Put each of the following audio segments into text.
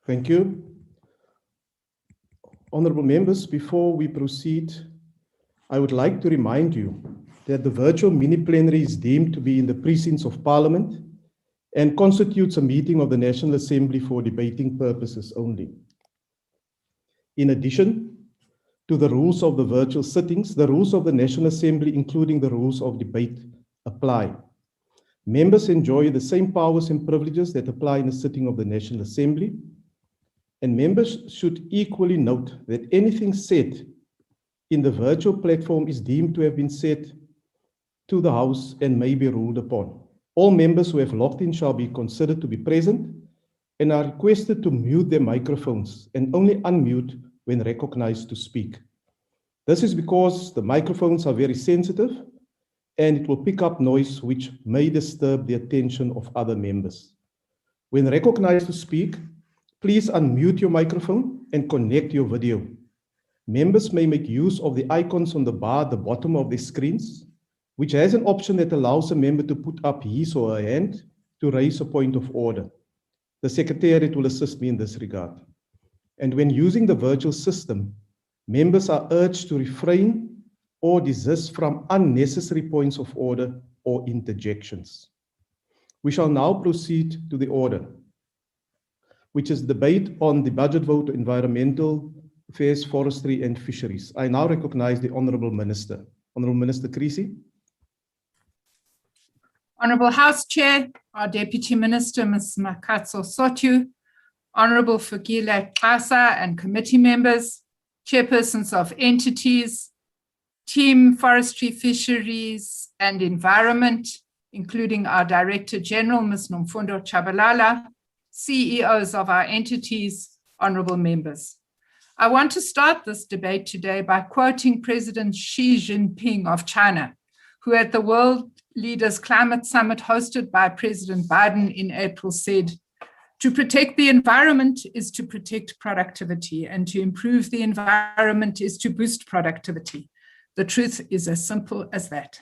Thank you. Honourable members, before we proceed, I would like to remind you that the virtual mini plenary is deemed to be in the precincts of Parliament and constitutes a meeting of the National Assembly for debating purposes only. In addition to the rules of the virtual sittings, the rules of the National Assembly, including the rules of debate, apply. Members enjoy the same powers and privileges that apply in a sitting of the National Assembly, and members should equally note that anything said in the virtual platform is deemed to have been said to the House and may be ruled upon. All members who have logged in shall be considered to be present and are requested to mute their microphones and only unmute when recognized to speak. This is because the microphones are very sensitive and it will pick up noise which may disturb the attention of other members. When recognized to speak, please unmute your microphone and connect your video. Members may make use of the icons on the bar at the bottom of their screens, which has an option that allows a member to put up his or her hand to raise a point of order. The Secretariat will assist me in this regard. And when using the virtual system, members are urged to refrain or desist from unnecessary points of order or interjections. We shall now proceed to the order, which is debate on the budget vote, environmental affairs, forestry and fisheries. I now recognize the Honourable Minister. Honourable Minister Creasy. Honourable House Chair, our Deputy Minister, Ms. Makatso Sotyu, Honourable Fikile Xasa and committee members, chairpersons of entities, Team Forestry, Fisheries and Environment, including our Director General, Ms. Nomfundo Chabalala, CEOs of our entities, honourable members. I want to start this debate today by quoting President Xi Jinping of China, who at the World Leaders Climate Summit hosted by President Biden in April said, "To protect the environment is to protect productivity, and to improve the environment is to boost productivity. The truth is as simple as that.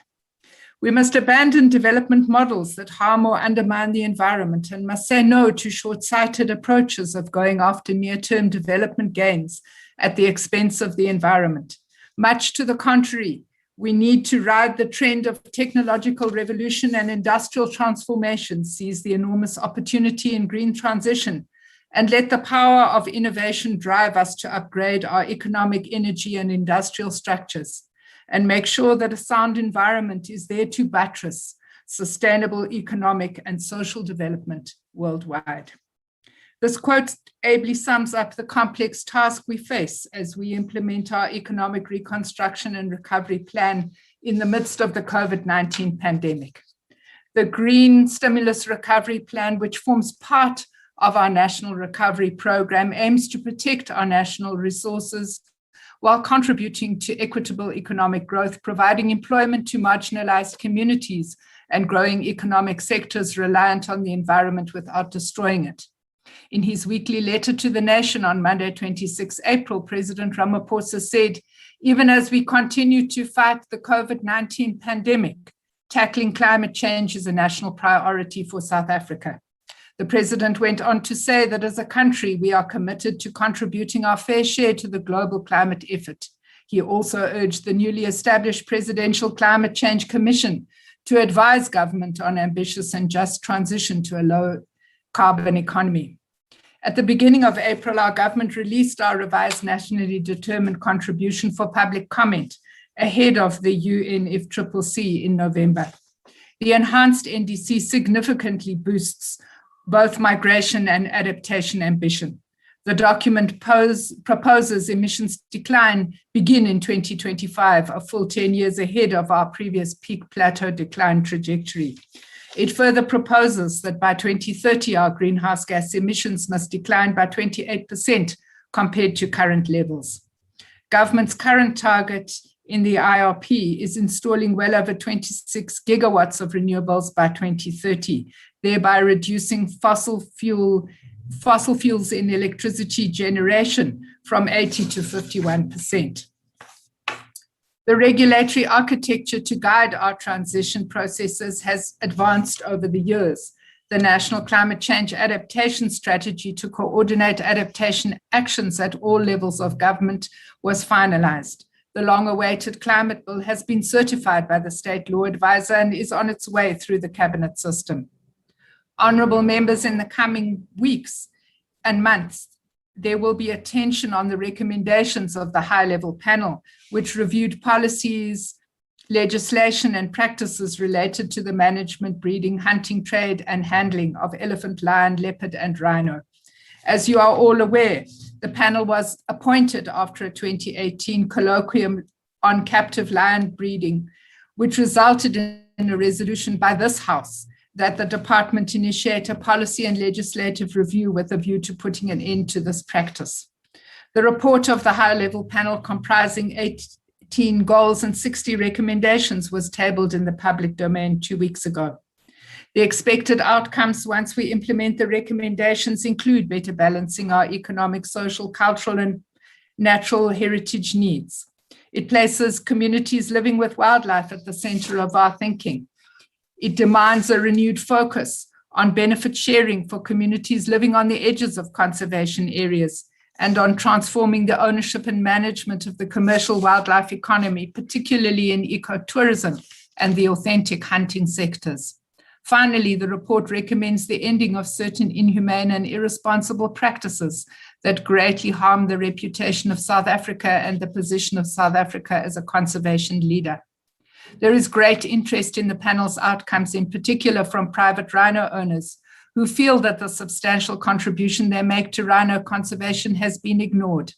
We must abandon development models that harm or undermine the environment and must say no to short-sighted approaches of going after near-term development gains at the expense of the environment. Much to the contrary, we need to ride the trend of technological revolution and industrial transformation, seize the enormous opportunity in green transition, and let the power of innovation drive us to upgrade our economic, energy, and industrial structures, and make sure that a sound environment is there to buttress sustainable economic and social development worldwide." This quote ably sums up the complex task we face as we implement our economic reconstruction and recovery plan in the midst of the COVID-19 pandemic. The Green Stimulus Recovery Plan, which forms part of our National Recovery Program, aims to protect our national resources while contributing to equitable economic growth, providing employment to marginalized communities and growing economic sectors reliant on the environment without destroying it. In his weekly letter to the nation on Monday, 26 April, President Ramaphosa said, "Even as we continue to fight the COVID-19 pandemic, tackling climate change is a national priority for South Africa." The president went on to say that as a country, we are committed to contributing our fair share to the global climate effort. He also urged the newly established Presidential Climate Change Commission to advise government on ambitious and just transition to a low carbon economy. At the beginning of April, our government released our revised nationally determined contribution for public comment ahead of the UNFCCC in November. The enhanced NDC significantly boosts both migration and adaptation ambition. The document proposes emissions decline begin in 2025, a full 10 years ahead of our previous peak plateau decline trajectory. It further proposes that by 2030, our greenhouse gas emissions must decline by 28% compared to current levels. Government's current target in the IRP is installing well over 26 gigawatts of renewables by 2030, thereby reducing fossil fuels in electricity generation from 80 to 51%. The regulatory architecture to guide our transition processes has advanced over the years. The National Climate Change Adaptation Strategy to coordinate adaptation actions at all levels of government was finalized. The long-awaited climate bill has been certified by the State Law Advisor and is on its way through the cabinet system. Honourable members, in the coming weeks and months, there will be attention on the recommendations of the high-level panel, which reviewed policies, legislation and practices related to the management, breeding, hunting, trade and handling of elephant, lion, leopard and rhino. As you are all aware, the panel was appointed after a 2018 colloquium on captive lion breeding, which resulted in a resolution by this House that the department initiate a policy and legislative review with a view to putting an end to this practice. The report of the high-level panel, comprising 18 goals and 60 recommendations, was tabled in the public domain 2 weeks ago. The expected outcomes once we implement the recommendations include better balancing our economic, social, cultural, and natural heritage needs. It places communities living with wildlife at the center of our thinking. It demands a renewed focus on benefit sharing for communities living on the edges of conservation areas and on transforming the ownership and management of the commercial wildlife economy, particularly in ecotourism and the authentic hunting sectors. Finally, the report recommends the ending of certain inhumane and irresponsible practices that greatly harm the reputation of South Africa and the position of South Africa as a conservation leader. There is great interest in the panel's outcomes, in particular from private rhino owners, who feel that the substantial contribution they make to rhino conservation has been ignored.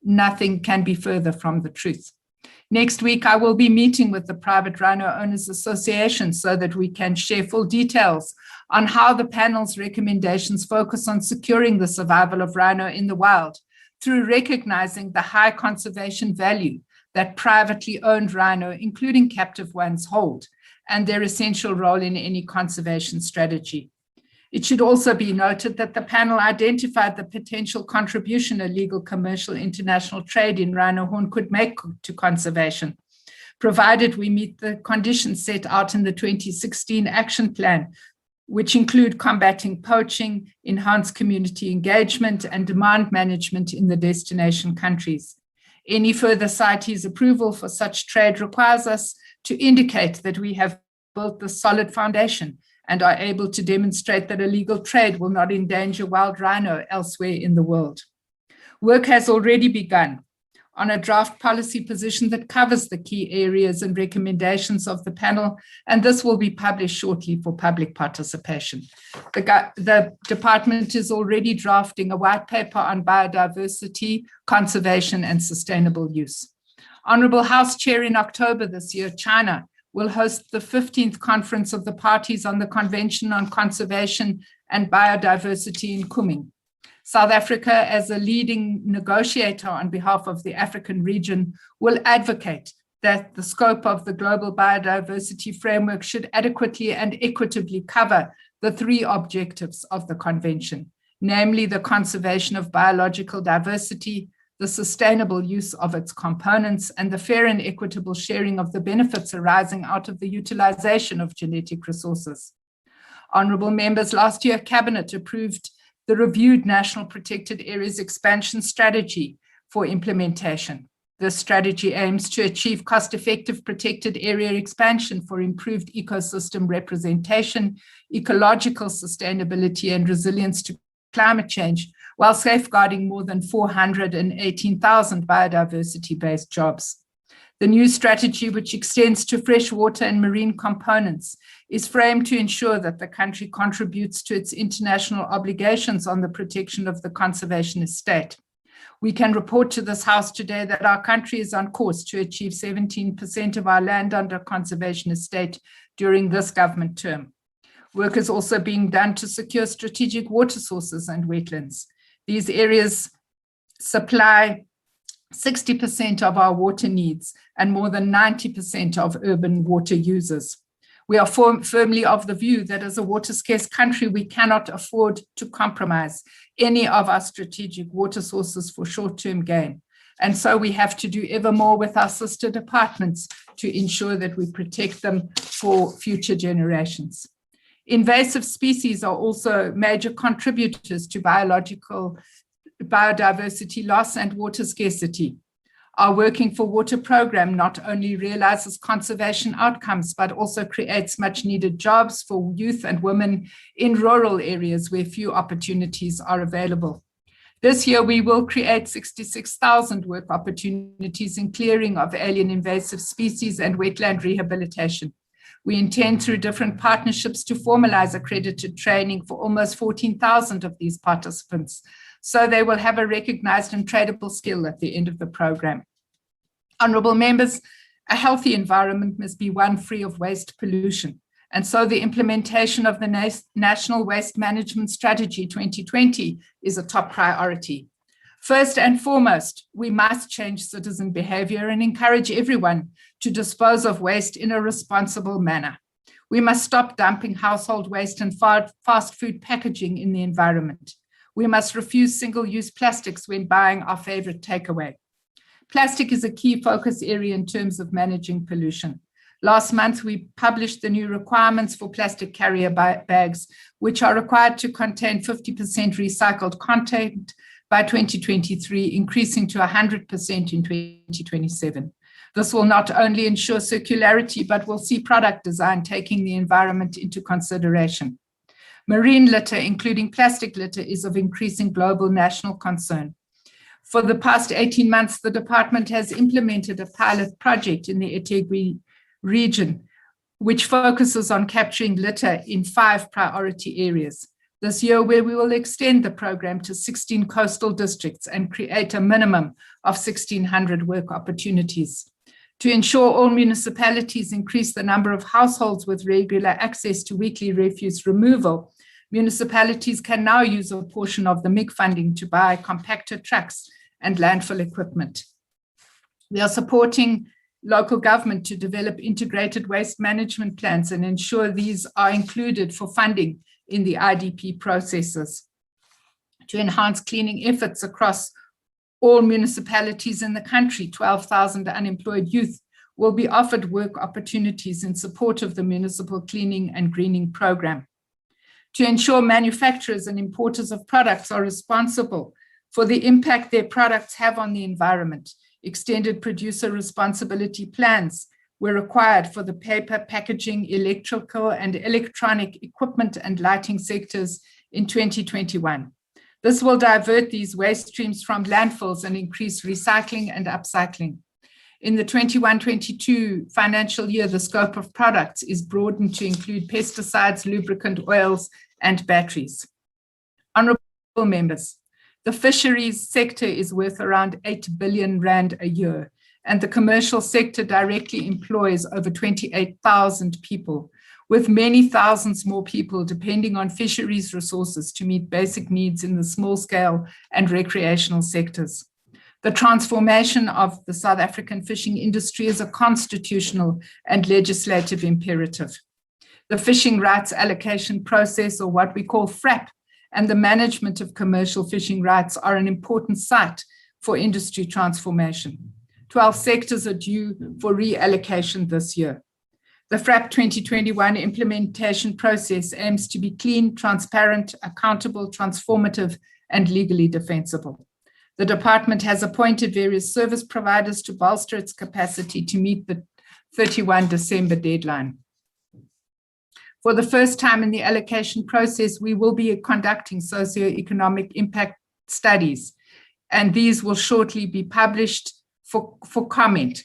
Nothing can be further from the truth. Next week, I will be meeting with the Private Rhino Owners Association so that we can share full details on how the panel's recommendations focus on securing the survival of rhino in the wild through recognizing the high conservation value that privately owned rhino, including captive ones, hold, and their essential role in any conservation strategy. It should also be noted that the panel identified the potential contribution illegal commercial international trade in rhino horn could make to conservation, provided we meet the conditions set out in the 2016 action plan, which include combating poaching, enhanced community engagement, and demand management in the destination countries. Any further CITES approval for such trade requires us to indicate that we have built the solid foundation and are able to demonstrate that illegal trade will not endanger wild rhino elsewhere in the world. Work has already begun on a draft policy position that covers the key areas and recommendations of the panel, and this will be published shortly for public participation. The department is already drafting a white paper on biodiversity, conservation, and sustainable use. Honorable House Chair, in October this year, China will host the 15th Conference of the Parties on the Convention on Conservation and Biodiversity in Kunming. South Africa, as a leading negotiator on behalf of the African region, will advocate that the scope of the global biodiversity framework should adequately and equitably cover the three objectives of the convention, namely the conservation of biological diversity, the sustainable use of its components, and the fair and equitable sharing of the benefits arising out of the utilization of genetic resources. Honourable members, last year, Cabinet approved the reviewed National Protected Areas Expansion Strategy for implementation. This strategy aims to achieve cost-effective protected area expansion for improved ecosystem representation, ecological sustainability, and resilience to climate change, while safeguarding more than 418,000 biodiversity-based jobs. The new strategy, which extends to freshwater and marine components, is framed to ensure that the country contributes to its international obligations on the protection of the conservation estate. We can report to this House today that our country is on course to achieve 17% of our land under conservation estate during this government term. Work is also being done to secure strategic water sources and wetlands. These areas supply 60% of our water needs and more than 90% of urban water users. We are firmly of the view that as a water-scarce country, we cannot afford to compromise any of our strategic water sources for short-term gain. And so we have to do ever more with our sister departments to ensure that we protect them for future generations. Invasive species are also major contributors to biodiversity loss and water scarcity. Our Working for Water program not only realizes conservation outcomes, but also creates much needed jobs for youth and women in rural areas where few opportunities are available. This year, we will create 66,000 work opportunities in clearing of alien invasive species and wetland rehabilitation. We intend through different partnerships to formalize accredited training for almost 14,000 of these participants, so they will have a recognized and tradable skill at the end of the program. Honorable members, a healthy environment must be one free of waste pollution. And so the implementation of the National Waste Management Strategy 2020 is a top priority. First and foremost, we must change citizen behavior and encourage everyone to dispose of waste in a responsible manner. We must stop dumping household waste and fast food packaging in the environment. We must refuse single-use plastics when buying our favorite takeaway. Plastic is a key focus area in terms of managing pollution. Last month, we published the new requirements for plastic carrier bags, which are required to contain 50% recycled content by 2023, increasing to 100% in 2027. This will not only ensure circularity, but will see product design taking the environment into consideration. Marine litter, including plastic litter, is of increasing global national concern. For the past 18 months, the department has implemented a pilot project in the eThekwini region, which focuses on capturing litter in 5 priority areas. This year, where we will extend the program to 16 coastal districts and create a minimum of 1,600 work opportunities. To ensure all municipalities increase the number of households with regular access to weekly refuse removal, municipalities can now use a portion of the MIG funding to buy compactor trucks and landfill equipment. We are supporting local government to develop integrated waste management plans and ensure these are included for funding in the IDP processes. To enhance cleaning efforts across all municipalities in the country, 12,000 unemployed youth will be offered work opportunities in support of the municipal cleaning and greening program. To ensure manufacturers and importers of products are responsible for the impact their products have on the environment, extended producer responsibility plans were required for the paper, packaging, electrical and electronic equipment and lighting sectors in 2021. This will divert these waste streams from landfills and increase recycling and upcycling. In the 21-22 financial year, the scope of products is broadened to include pesticides, lubricant oils, and batteries. Honorable members, the fisheries sector is worth around 8 billion rand a year, and the commercial sector directly employs over 28,000 people, with many thousands more people depending on fisheries resources to meet basic needs in the small scale and recreational sectors. The transformation of the South African fishing industry is a constitutional and legislative imperative. The fishing rights allocation process, or what we call FRAP, and the management of commercial fishing rights are an important site for industry transformation. 12 sectors are due for reallocation this year. The FRAP 2021 implementation process aims to be clean, transparent, accountable, transformative, and legally defensible. The department has appointed various service providers to bolster its capacity to meet the 31 December deadline. For the first time in the allocation process, we will be conducting socioeconomic impact studies, and these will shortly be published for comment.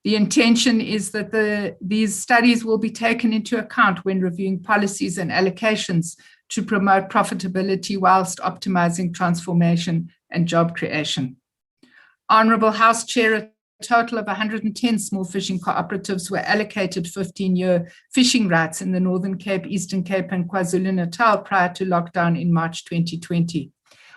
The intention is that these studies will be taken into account when reviewing policies and allocations to promote profitability whilst optimizing transformation and job creation. Honorable House Chair, a total of 110 small fishing cooperatives were allocated 15-year fishing rights in the Northern Cape, Eastern Cape, and KwaZulu-Natal prior to lockdown in March 2020.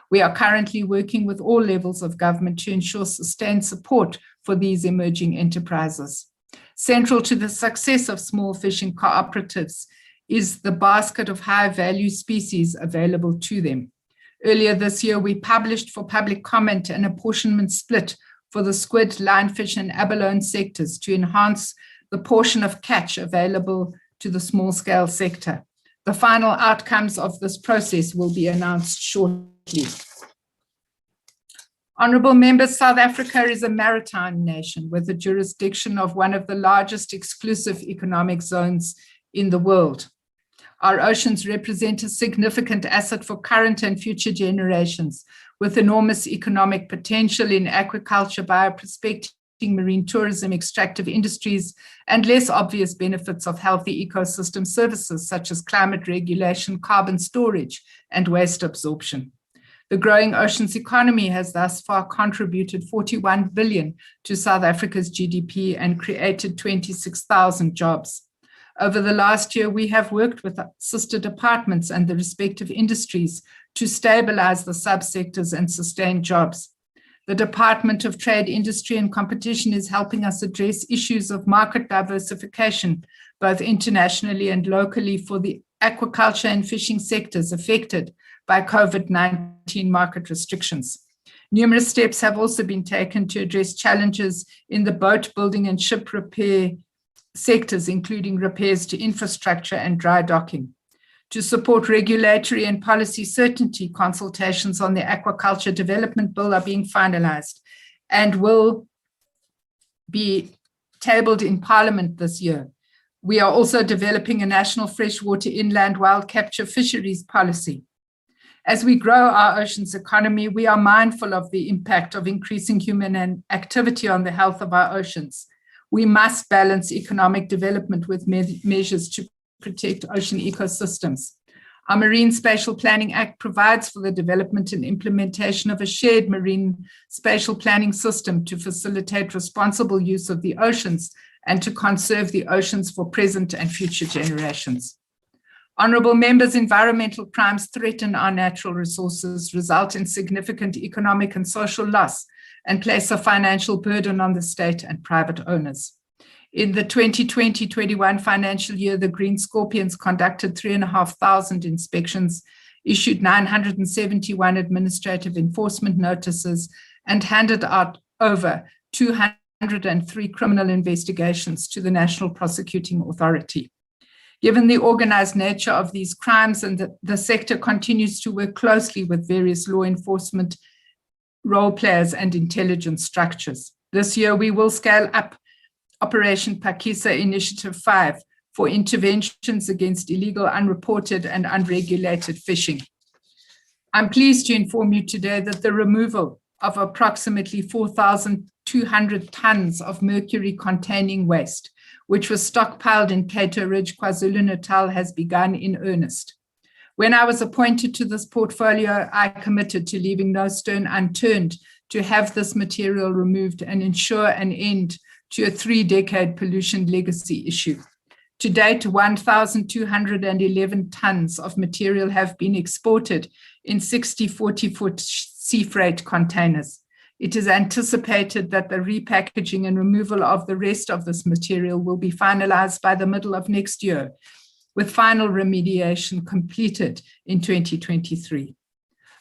We are currently working with all levels of government to ensure sustained support for these emerging enterprises. Central to the success of small fishing cooperatives is the basket of high-value species available to them. Earlier this year, we published for public comment an apportionment split for the squid, lionfish, and abalone sectors to enhance the portion of catch available to the small-scale sector. The final outcomes of this process will be announced shortly. Honourable members, South Africa is a maritime nation with the jurisdiction of one of the largest exclusive economic zones in the world. Our oceans represent a significant asset for current and future generations, with enormous economic potential in aquaculture, bioprospecting, marine tourism, extractive industries, and less obvious benefits of healthy ecosystem services such as climate regulation, carbon storage, and waste absorption. The growing oceans economy has thus far contributed 41 billion to South Africa's GDP and created 26,000 jobs. Over the last year, we have worked with sister departments and the respective industries to stabilize the subsectors and sustain jobs. The Department of Trade, Industry and Competition is helping us address issues of market diversification, both internationally and locally, for the aquaculture and fishing sectors affected by COVID-19 market restrictions. Numerous steps have also been taken to address challenges in the boat building and ship repair sectors, including repairs to infrastructure and dry docking. To support regulatory and policy certainty, consultations on the Aquaculture Development Bill are being finalized and will be tabled in Parliament this year. We are also developing a national freshwater inland wild capture fisheries policy. As we grow our oceans economy, we are mindful of the impact of increasing human activity on the health of our oceans. We must balance economic development with measures to protect ocean ecosystems. Our Marine Spatial Planning Act provides for the development and implementation of a shared marine spatial planning system to facilitate responsible use of the oceans and to conserve the oceans for present and future generations. Honourable members, environmental crimes threaten our natural resources, result in significant economic and social loss, and place a financial burden on the state and private owners. In the 2020-21 financial year, the Green Scorpions conducted 3,500 inspections, issued 971 administrative enforcement notices, and handed out over 203 criminal investigations to the National Prosecuting Authority. Given the organized nature of these crimes and that the sector continues to work closely with various law enforcement role players and intelligence structures. This year, we will scale up Operation Phakisa Initiative 5 for interventions against illegal, unreported, and unregulated fishing. I'm pleased to inform you today that the removal of approximately 4,200 tons of mercury-containing waste, which was stockpiled in Cato Ridge, KwaZulu-Natal, has begun in earnest. When I was appointed to this portfolio, I committed to leaving no stone unturned to have this material removed and ensure an end to a 3-decade pollution legacy issue. To date, 1,211 tons of material have been exported in 60 40-foot sea freight containers. It is anticipated that the repackaging and removal of the rest of this material will be finalized by the middle of next year, with final remediation completed in 2023.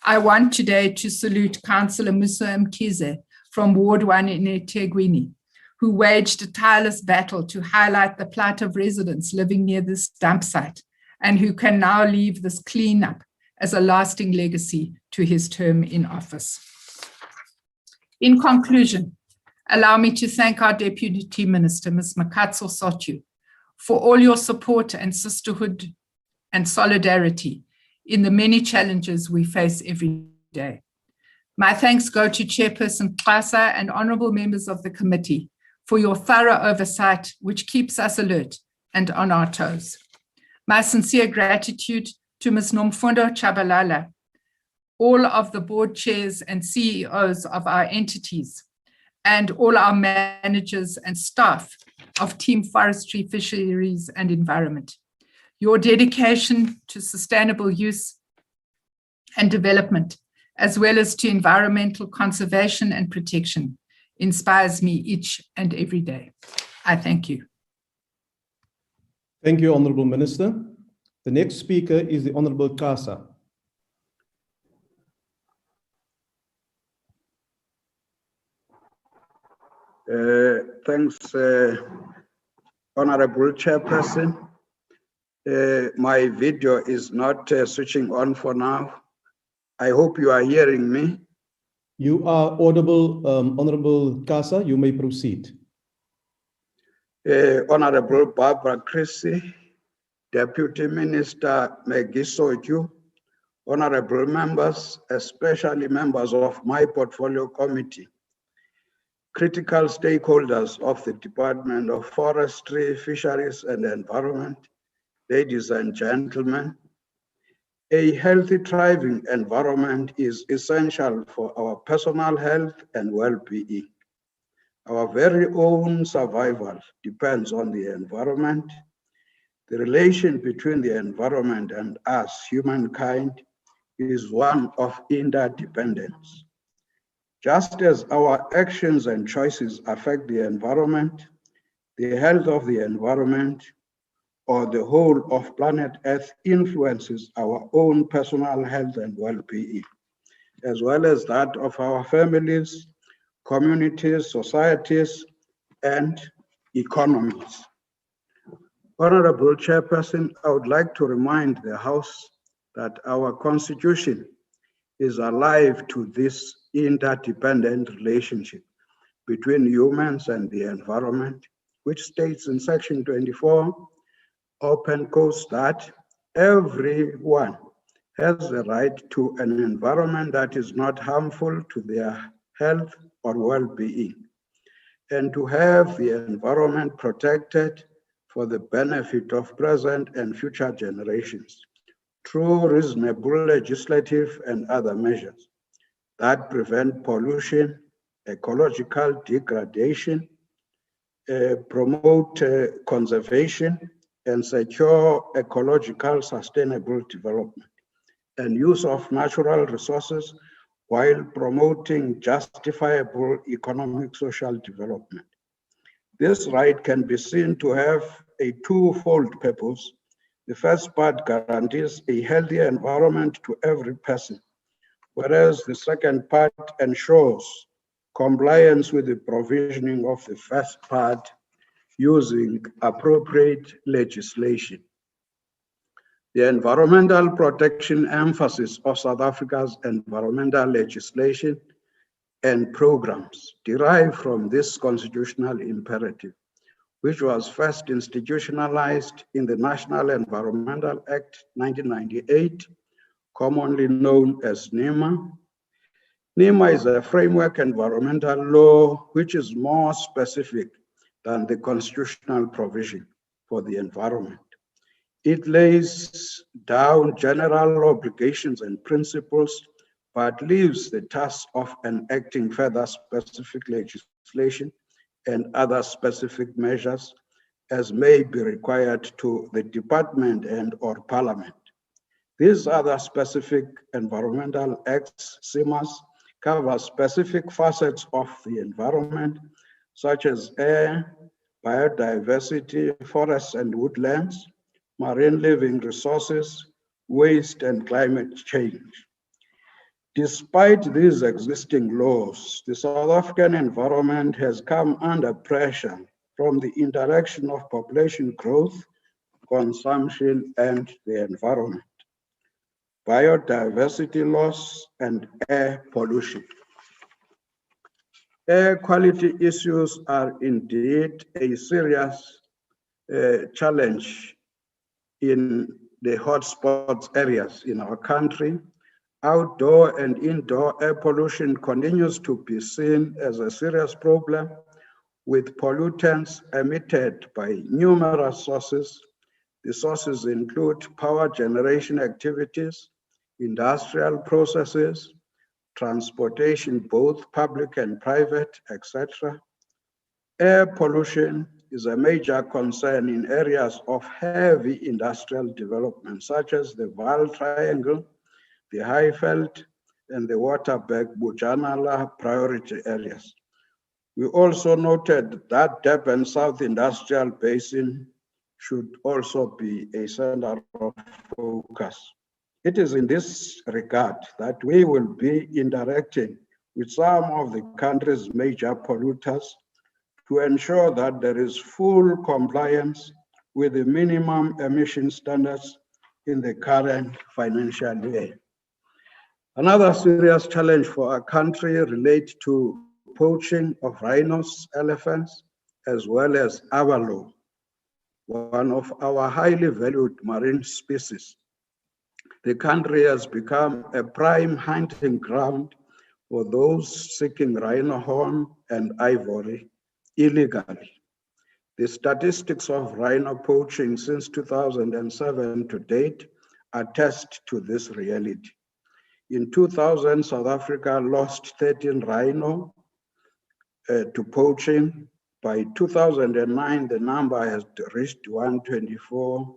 I want today to salute Councillor Musa Mkhize from Ward 1 in eThekwini, who waged a tireless battle to highlight the plight of residents living near this dump site and who can now leave this cleanup as a lasting legacy to his term in office. In conclusion, allow me to thank our Deputy Minister, Ms. Makatso Sotyu, for all your support and sisterhood and solidarity in the many challenges we face every day. My thanks go to Chairperson Xasa and honourable members of the committee for your thorough oversight, which keeps us alert and on our toes. My sincere gratitude to Ms. Nomfundo Chabalala, all of the board chairs and CEOs of our entities, and all our managers and staff of Team Forestry, Fisheries and Environment. Your dedication to sustainable use and development, as well as to environmental conservation and protection, inspires me each and every day. I thank you. Thank you, Honourable Minister. The next speaker is the Honourable Xasa. Thanks, Honourable Chairperson. My video is not switching on for now. I hope you are hearing me. You are audible, Honorable Kasa. You may proceed. Honorable Barbara Christie, Deputy Minister Megisoju, honorable members, especially members of my portfolio committee, critical stakeholders of the Department of Forestry, Fisheries and Environment, ladies and gentlemen, a healthy, thriving environment is essential for our personal health and well-being. Our very own survival depends on the environment. The relation between the environment and us, humankind, is one of interdependence. Just as our actions and choices affect the environment, the health of the environment or the whole of planet Earth influences our own personal health and well-being, as well as that of our families, communities, societies, and economies. Honorable Chairperson, I would like to remind the House that our Constitution is alive to this interdependent relationship between humans and the environment, which states in Section 24, open quotes, that everyone has the right to an environment that is not harmful to their health or well-being, and to have the environment protected for the benefit of present and future generations through reasonable legislative and other measures that prevent pollution, ecological degradation, promote conservation, and secure ecological sustainable development and use of natural resources while promoting justifiable economic social development. This right can be seen to have a twofold purpose. The first part guarantees a healthy environment to every person, whereas the second part ensures compliance with the provisioning of the first part using appropriate legislation. The environmental protection emphasis of South Africa's environmental legislation and programs derive from this constitutional imperative, which was first institutionalized in the National Environmental Act 1998, commonly known as NEMA. NEMA is a framework environmental law which is more specific than the constitutional provision for the environment. It lays down general obligations and principles, but leaves the task of enacting further specific legislation and other specific measures as may be required to the department and or parliament. These other specific environmental acts, SEMAs, cover specific facets of the environment, such as air, biodiversity, forests and woodlands, marine living resources, waste, and climate change. Despite these existing laws, the South African environment has come under pressure from the interaction of population growth, consumption, and the environment, biodiversity loss, and air pollution. Air quality issues are indeed a serious challenge in the hotspots areas in our country. Outdoor and indoor air pollution continues to be seen as a serious problem, with pollutants emitted by numerous sources. The sources include power generation activities, industrial processes, transportation, both public and private, etc. Air pollution is a major concern in areas of heavy industrial development, such as the Vaal Triangle, the Highveld, and the Waterberg-Bujanala priority areas. We also noted that Durban South Industrial Basin should also be a center of focus. It is in this regard that we will be interacting with some of the country's major polluters to ensure that there is full compliance with the minimum emission standards in the current financial year. Another serious challenge for our country relates to poaching of rhinos, elephants, as well as abalone, one of our highly valued marine species. The country has become a prime hunting ground for those seeking rhino horn and ivory illegally. The statistics of rhino poaching since 2007 to date attest to this reality. In 2000, South Africa lost 13 rhino to poaching. By 2009, the number has reached 124.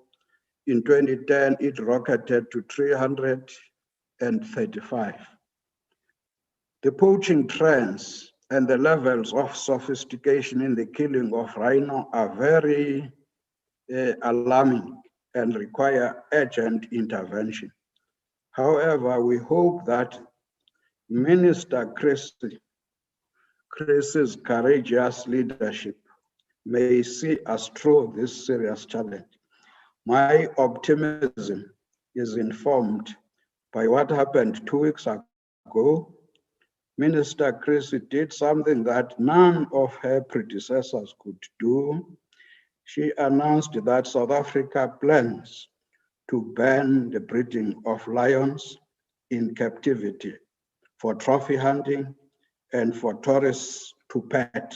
In 2010, it rocketed to 335. The poaching trends and the levels of sophistication in the killing of rhino are very alarming and require urgent intervention. However, we hope that Minister Chris's courageous leadership may see us through this serious challenge. My optimism is informed by what happened 2 weeks ago. Minister Chris did something that none of her predecessors could do. She announced that South Africa plans to ban the breeding of lions in captivity for trophy hunting and for tourists to pet.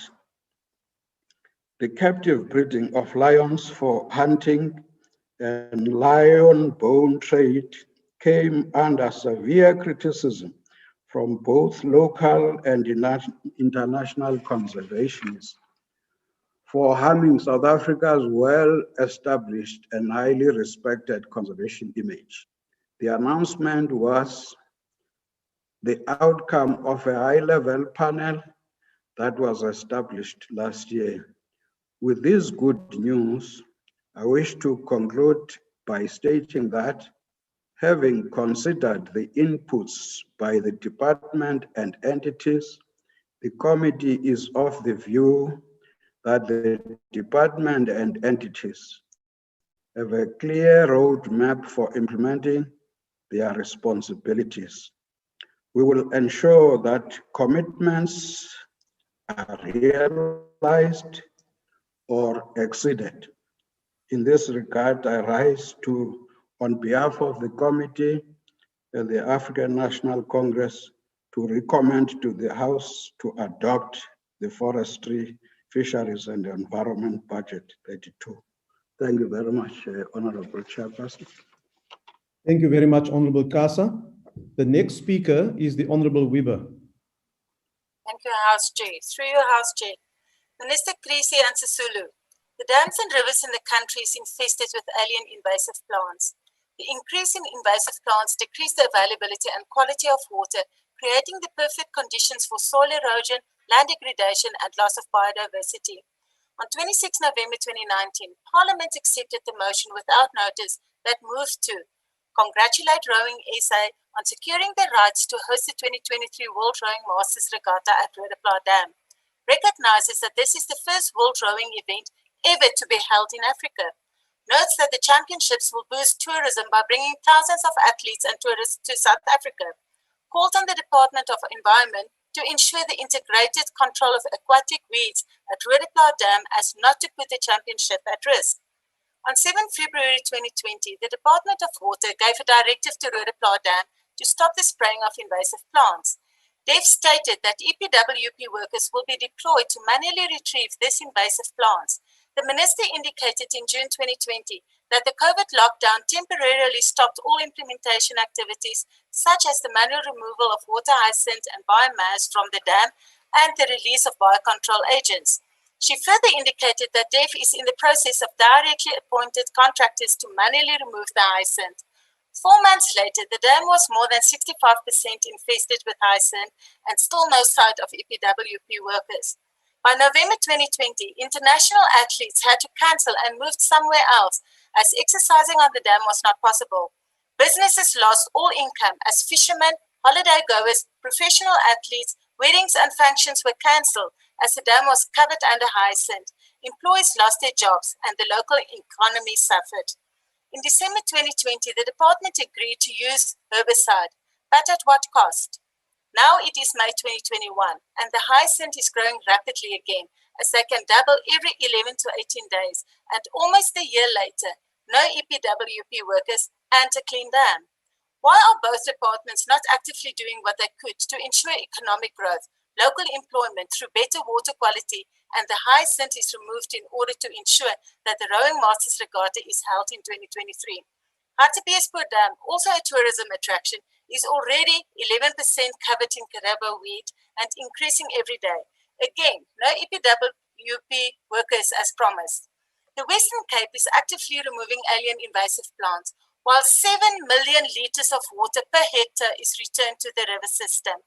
The captive breeding of lions for hunting and lion bone trade came under severe criticism from both local and international conservationists for harming South Africa's well-established and highly respected conservation image. The announcement was the outcome of a high-level panel that was established last year. With this good news, I wish to conclude by stating that, having considered the inputs by the department and entities, the committee is of the view that the department and entities have a clear roadmap for implementing their responsibilities. We will ensure that commitments are realized or exceeded. In this regard, I rise to, on behalf of the committee and the African National Congress, to recommend to the House to adopt the Forestry, Fisheries and Environment Budget 32. Thank you very much, Honorable Chairperson. Thank you very much, Honorable Kasa. The next speaker is the Honorable Weber. Thank you, House Chair. Through your House Chair, Minister Krisi and Sisulu, the dams and rivers in the country is infested with alien invasive plants. The increase in invasive plants decrease the availability and quality of water, creating the perfect conditions for soil erosion, land degradation, and loss of biodiversity. On 26 November 2019, Parliament accepted the motion without notice that moved to congratulate Rowing SA on securing the rights to host the 2023 World Rowing Masters Regatta at Roodeplaat Dam, recognizes that this is the first world rowing event ever to be held in Africa, notes that the championships will boost tourism by bringing thousands of athletes and tourists to South Africa, called on the Department of Environment to ensure the integrated control of aquatic weeds at Roodeplaat Dam as not to put the championship at risk. On 7 February 2020, the Department of Water gave a directive to Roodeplaat Dam to stop the spraying of invasive plants. They've stated that EPWP workers will be deployed to manually retrieve these invasive plants. The minister indicated in June 2020 that the COVID lockdown temporarily stopped all implementation activities, such as the manual removal of water hyacinth and biomass from the dam and the release of biocontrol agents. She further indicated that DEF is in the process of directly appointed contractors to manually remove the hyacinth. 4 months later, the dam was more than 65% infested with hyacinth and still no sight of EPWP workers. By November 2020, international athletes had to cancel and moved somewhere else as exercising on the dam was not possible. Businesses lost all income as fishermen, holiday goers, professional athletes, weddings and functions were cancelled as the dam was covered under hyacinth, employees lost their jobs and the local economy suffered. In December 2020, the department agreed to use herbicide, but at what cost? Now it is May 2021, and the hyacinth is growing rapidly again, as they can double every 11 to 18 days, and almost a year later, no EPWP workers and a clean dam. Why are both departments not actively doing what they could to ensure economic growth, local employment through better water quality, and the hyacinth is removed in order to ensure that the Rowing Masters Regatta is held in 2023? Hartbeespoort Dam, also a tourism attraction, is already 11% covered in carabo weed and increasing every day. Again, no EPWP workers as promised. The Western Cape is actively removing alien invasive plants, while 7 million litres of water per hectare is returned to the river system.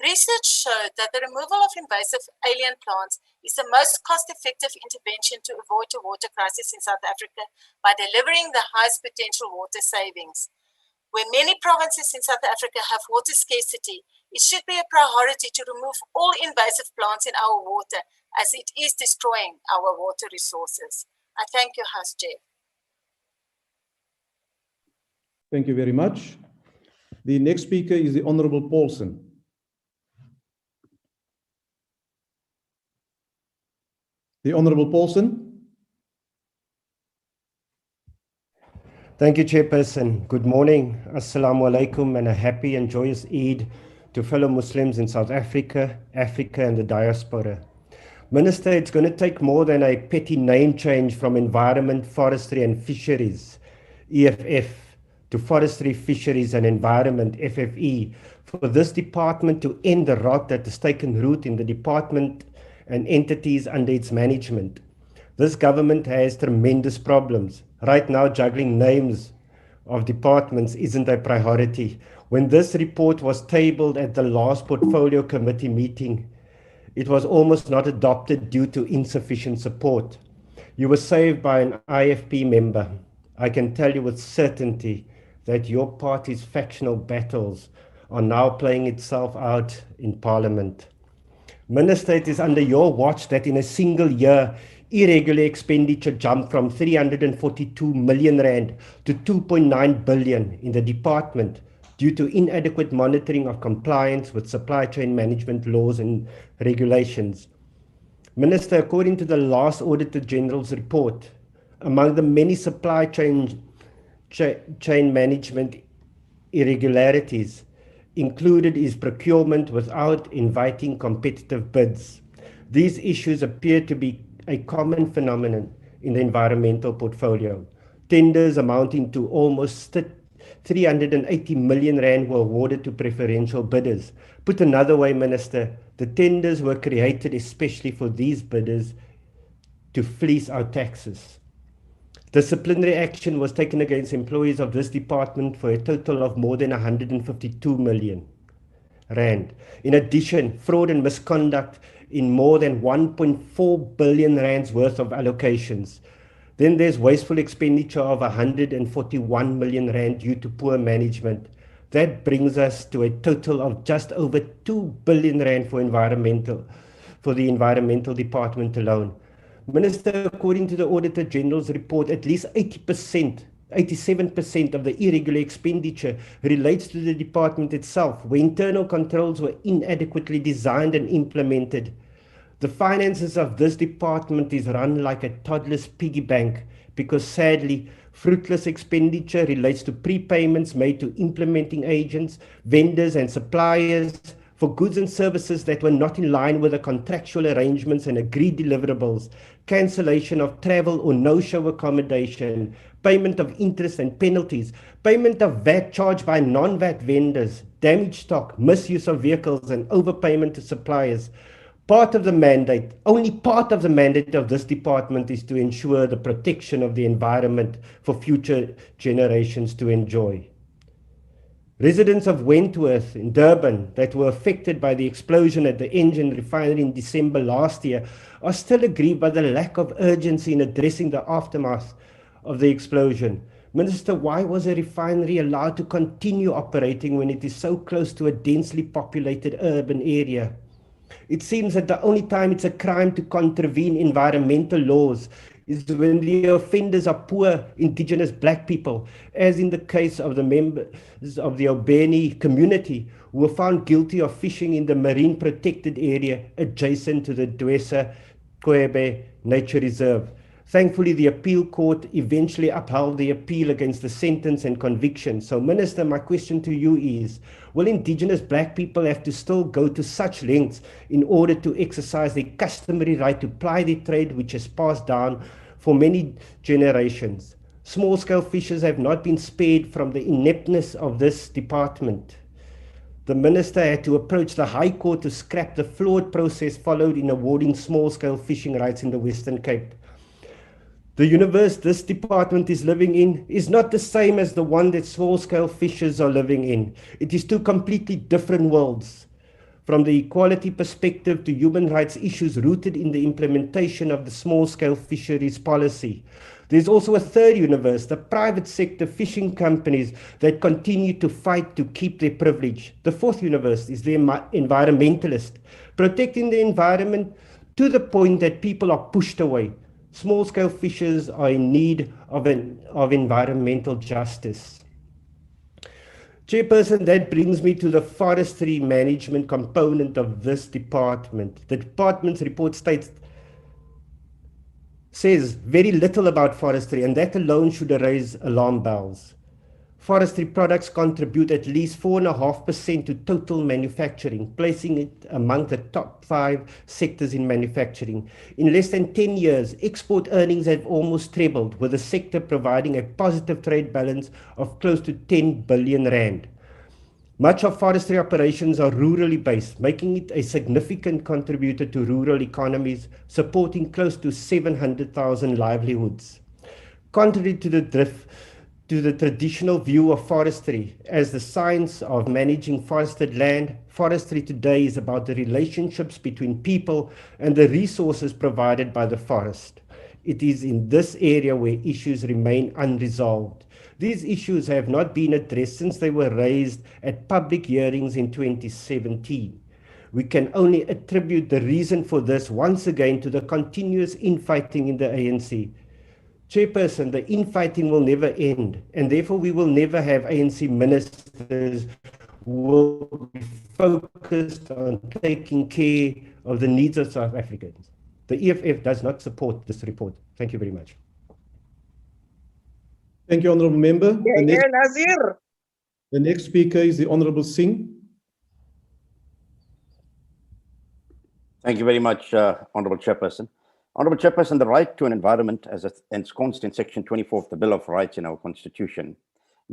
Research showed that the removal of invasive alien plants is the most cost-effective intervention to avoid a water crisis in South Africa by delivering the highest potential water savings. Where many provinces in South Africa have water scarcity, it should be a priority to remove all invasive plants in our water, as it is destroying our water resources. I thank you, House Chair. Thank you very much. The next speaker is the Honorable Paulson. The Honorable Paulson. Thank you, Chairperson. Good morning. Assalamu alaikum, and a happy and joyous Eid to fellow Muslims in South Africa, Africa, and the diaspora. Minister, it's going to take more than a petty name change from Environment, Forestry, and Fisheries, EFF, to Forestry, Fisheries, and Environment, FFE, for this department to end the rot that has taken root in the department and entities under its management. This government has tremendous problems. Right now, juggling names of departments isn't a priority. When this report was tabled at the last Portfolio Committee meeting, it was almost not adopted due to insufficient support. You were saved by an IFP member. I can tell you with certainty that your party's factional battles are now playing itself out in Parliament. Minister, it is under your watch that in a single year, irregular expenditure jumped from 342 million rand to 2.9 billion in the department due to inadequate monitoring of compliance with supply chain management laws and regulations. Minister, according to the last Auditor General's report, among the many supply chain management irregularities, included is procurement without inviting competitive bids. These issues appear to be a common phenomenon in the environmental portfolio. Tenders amounting to almost 380 million rand were awarded to preferential bidders. Put another way, Minister, the tenders were created especially for these bidders to fleece our taxes. Disciplinary action was taken against employees of this department for a total of more than 152 million rand. In addition, fraud and misconduct in more than 1.4 billion rands worth of allocations. Then there's wasteful expenditure of 141 million rand due to poor management. That brings us to a total of just over 2 billion rand for the environmental department alone. Minister, according to the Auditor General's report, at least 87% of the irregular expenditure relates to the department itself, where internal controls were inadequately designed and implemented. The finances of this department is run like a toddler's piggy bank because sadly, fruitless expenditure relates to prepayments made to implementing agents, vendors and suppliers for goods and services that were not in line with the contractual arrangements and agreed deliverables, cancellation of travel or no-show accommodation, payment of interest and penalties, payment of VAT charged by non-VAT vendors, damaged stock, misuse of vehicles and overpayment to suppliers. Only part of the mandate of this department is to ensure the protection of the environment for future generations to enjoy. Residents of Wentworth in Durban that were affected by the explosion at the engine refinery in December last year are still aggrieved by the lack of urgency in addressing the aftermath of the explosion. Minister, why was a refinery allowed to continue operating when it is so close to a densely populated urban area? It seems that the only time it's a crime to contravene environmental laws is when the offenders are poor indigenous black people, as in the case of the members of the Albany community who were found guilty of fishing in the marine protected area adjacent to the Dwesa Kwebe Nature Reserve. Thankfully, the appeal court eventually upheld the appeal against the sentence and conviction. So, Minister, my question to you is, will indigenous black people have to still go to such lengths in order to exercise their customary right to ply their trade, which has passed down for many generations? Small-scale fishers have not been spared from the ineptness of this department. The minister had to approach the High Court to scrap the flawed process followed in awarding small-scale fishing rights in the Western Cape. The universe this department is living in is not the same as the one that small-scale fishers are living in. It is two completely different worlds. From the equality perspective to human rights issues rooted in the implementation of the small-scale fisheries policy. There's also a third universe, the private sector fishing companies that continue to fight to keep their privilege. The fourth universe is the environmentalist, protecting the environment to the point that people are pushed away. Small-scale fishers are in need of environmental justice. Chairperson, that brings me to the forestry management component of this department. The department's report says very little about forestry, and that alone should raise alarm bells. Forestry products contribute at least 4.5% to total manufacturing, placing it among the top 5 sectors in manufacturing. In less than 10 years, export earnings have almost trebled, with the sector providing a positive trade balance of close to 10 billion rand. Much of forestry operations are rurally based, making it a significant contributor to rural economies, supporting close to 700,000 livelihoods. Contrary to the traditional view of forestry as the science of managing forested land, forestry today is about the relationships between people and the resources provided by the forest. It is in this area where issues remain unresolved. These issues have not been addressed since they were raised at public hearings in 2017. We can only attribute the reason for this once again to the continuous infighting in the ANC. Chairperson, the infighting will never end, and therefore we will never have ANC ministers who will be focused on taking care of the needs of South Africans. The EFF does not support this report. Thank you very much. Thank you, Honourable Member. Nazir. The next speaker is the Honourable Singh. Thank you very much, Honourable Chairperson. Honourable Chairperson, the right to an environment, as ensconced in Section 24 of the Bill of Rights in our Constitution,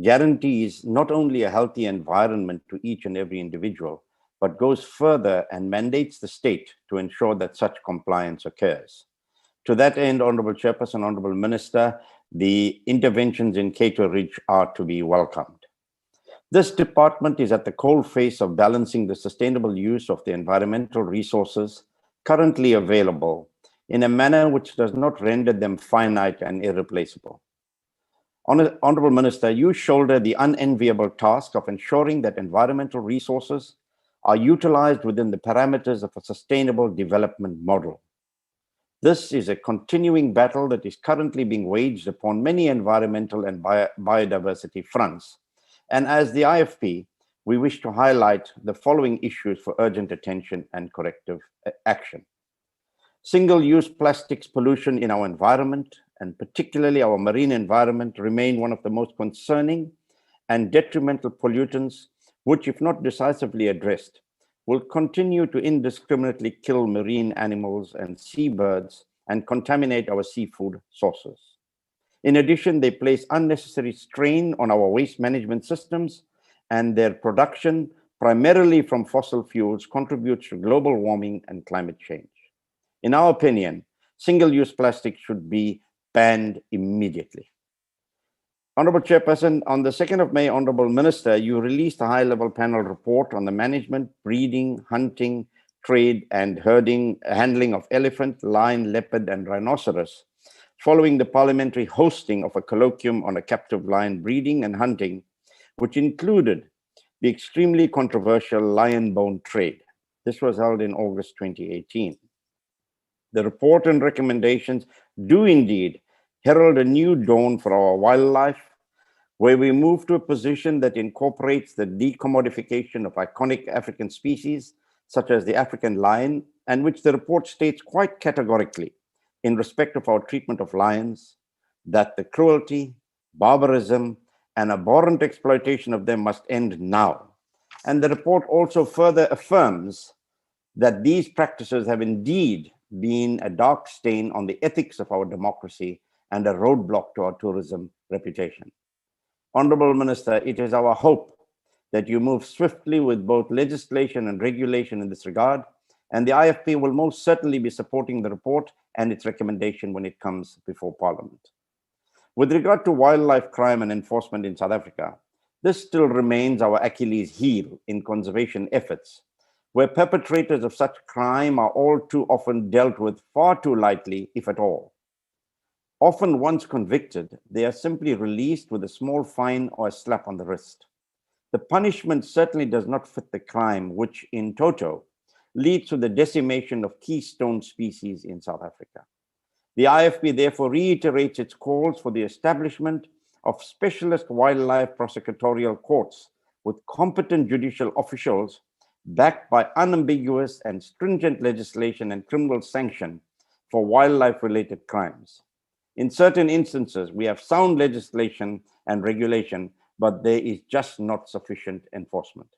guarantees not only a healthy environment to each and every individual, but goes further and mandates the state to ensure that such compliance occurs. To that end, Honourable Chairperson, Honourable Minister, the interventions in Cato Ridge are to be welcomed. This department is at the coalface of balancing the sustainable use of the environmental resources currently available in a manner which does not render them finite and irreplaceable. Honourable Minister, you shoulder the unenviable task of ensuring that environmental resources are utilized within the parameters of a sustainable development model. This is a continuing battle that is currently being waged upon many environmental and biodiversity fronts. And as the IFP, we wish to highlight the following issues for urgent attention and corrective action. Single-use plastics pollution in our environment, and particularly our marine environment, remain one of the most concerning and detrimental pollutants, which, if not decisively addressed, will continue to indiscriminately kill marine animals and seabirds and contaminate our seafood sources. In addition, they place unnecessary strain on our waste management systems, and their production, primarily from fossil fuels, contributes to global warming and climate change. In our opinion, single-use plastic should be banned immediately. Honourable Chairperson, on the 2nd of May, Honourable Minister, you released a high-level panel report on the management, breeding, hunting, trade, and handling of elephant, lion, leopard, and rhinoceros, following the parliamentary hosting of a colloquium on a captive lion breeding and hunting, which included the extremely controversial lion bone trade. This was held in August 2018. The report and recommendations do indeed herald a new dawn for our wildlife, where we move to a position that incorporates the decommodification of iconic African species, such as the African lion, and which the report states quite categorically in respect of our treatment of lions, that the cruelty, barbarism, and abhorrent exploitation of them must end now. And the report also further affirms that these practices have indeed been a dark stain on the ethics of our democracy and a roadblock to our tourism reputation. Honorable Minister, it is our hope that you move swiftly with both legislation and regulation in this regard, and the IFP will most certainly be supporting the report and its recommendation when it comes before Parliament. With regard to wildlife crime and enforcement in South Africa, this still remains our Achilles heel in conservation efforts, where perpetrators of such crime are all too often dealt with far too lightly, if at all. Often once convicted, they are simply released with a small fine or a slap on the wrist. The punishment certainly does not fit the crime, which in toto leads to the decimation of keystone species in South Africa. The IFP therefore reiterates its calls for the establishment of specialist wildlife prosecutorial courts with competent judicial officials backed by unambiguous and stringent legislation and criminal sanction for wildlife-related crimes. In certain instances, we have sound legislation and regulation, but there is just not sufficient enforcement.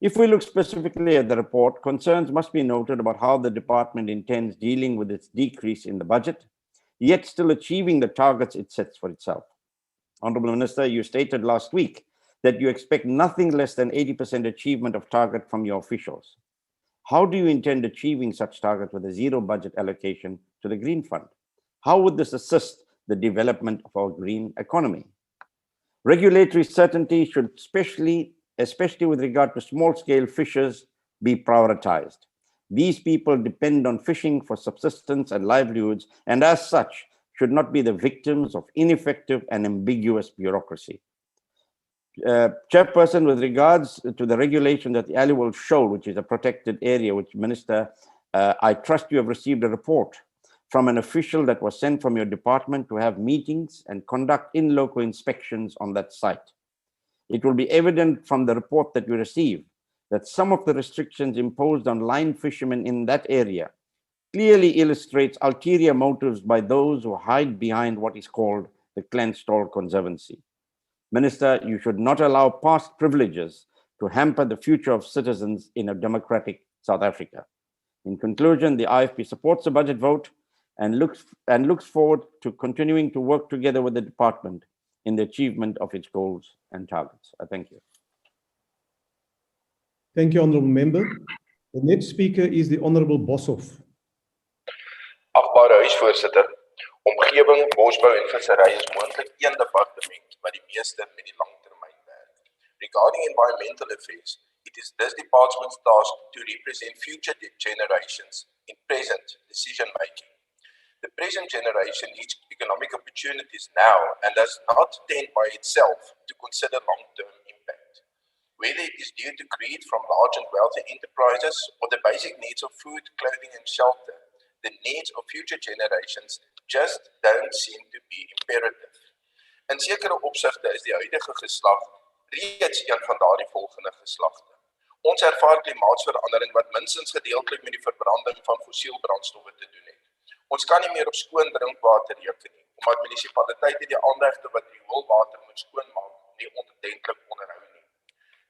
If we look specifically at the report, concerns must be noted about how the department intends dealing with its decrease in the budget, yet still achieving the targets it sets for itself. Honorable Minister, you stated last week that you expect nothing less than 80% achievement of target from your officials. How do you intend achieving such targets with a zero budget allocation to the Green Fund? How would this assist the development of our green economy? Regulatory certainty should especially with regard to small-scale fishers, be prioritized. These people depend on fishing for subsistence and livelihoods, and as such, should not be the victims of ineffective and ambiguous bureaucracy. Chairperson, with regards to the regulation at the Aliwal Shoal, which is a protected area, which Minister, I trust you have received a report from an official that was sent from your department to have meetings and conduct in-loco inspections on that site. It will be evident from the report that you receive that some of the restrictions imposed on line fishermen in that area clearly illustrates ulterior motives by those who hide behind what is called the Clanstall Conservancy. Minister, you should not allow past privileges to hamper the future of citizens in a democratic South Africa. In conclusion, the IFP supports the budget vote and looks forward to continuing to work together with the department in the achievement of its goals and targets. I thank you. Thank you, Honourable Member. The next speaker is the Honourable Boshoff. Agbare huisvoorsitter, omgewing, bosbou en vissery is moontlik een departement wat die meeste met die langtermyn werk. Regarding environmental affairs, it is this department's task to represent future generations in present decision making. The present generation needs economic opportunities now and does not tend by itself to consider long-term impact. Whether it is due to greed from large and wealthy enterprises or the basic needs of food, clothing and shelter, the needs of future generations just don't seem to be imperative. In sekere opsigte is die huidige geslag reeds een van daardie volgende geslagte. Ons ervaar klimaatsverandering wat minstens gedeeltelik met die verbranding van fossiel brandstowwe te doen het. Ons kan nie meer op skoon drinkwater reken nie, omdat munisipaliteite die aanlegte wat rioolwater moet skoonmaak nie ordentlik onderhou nie.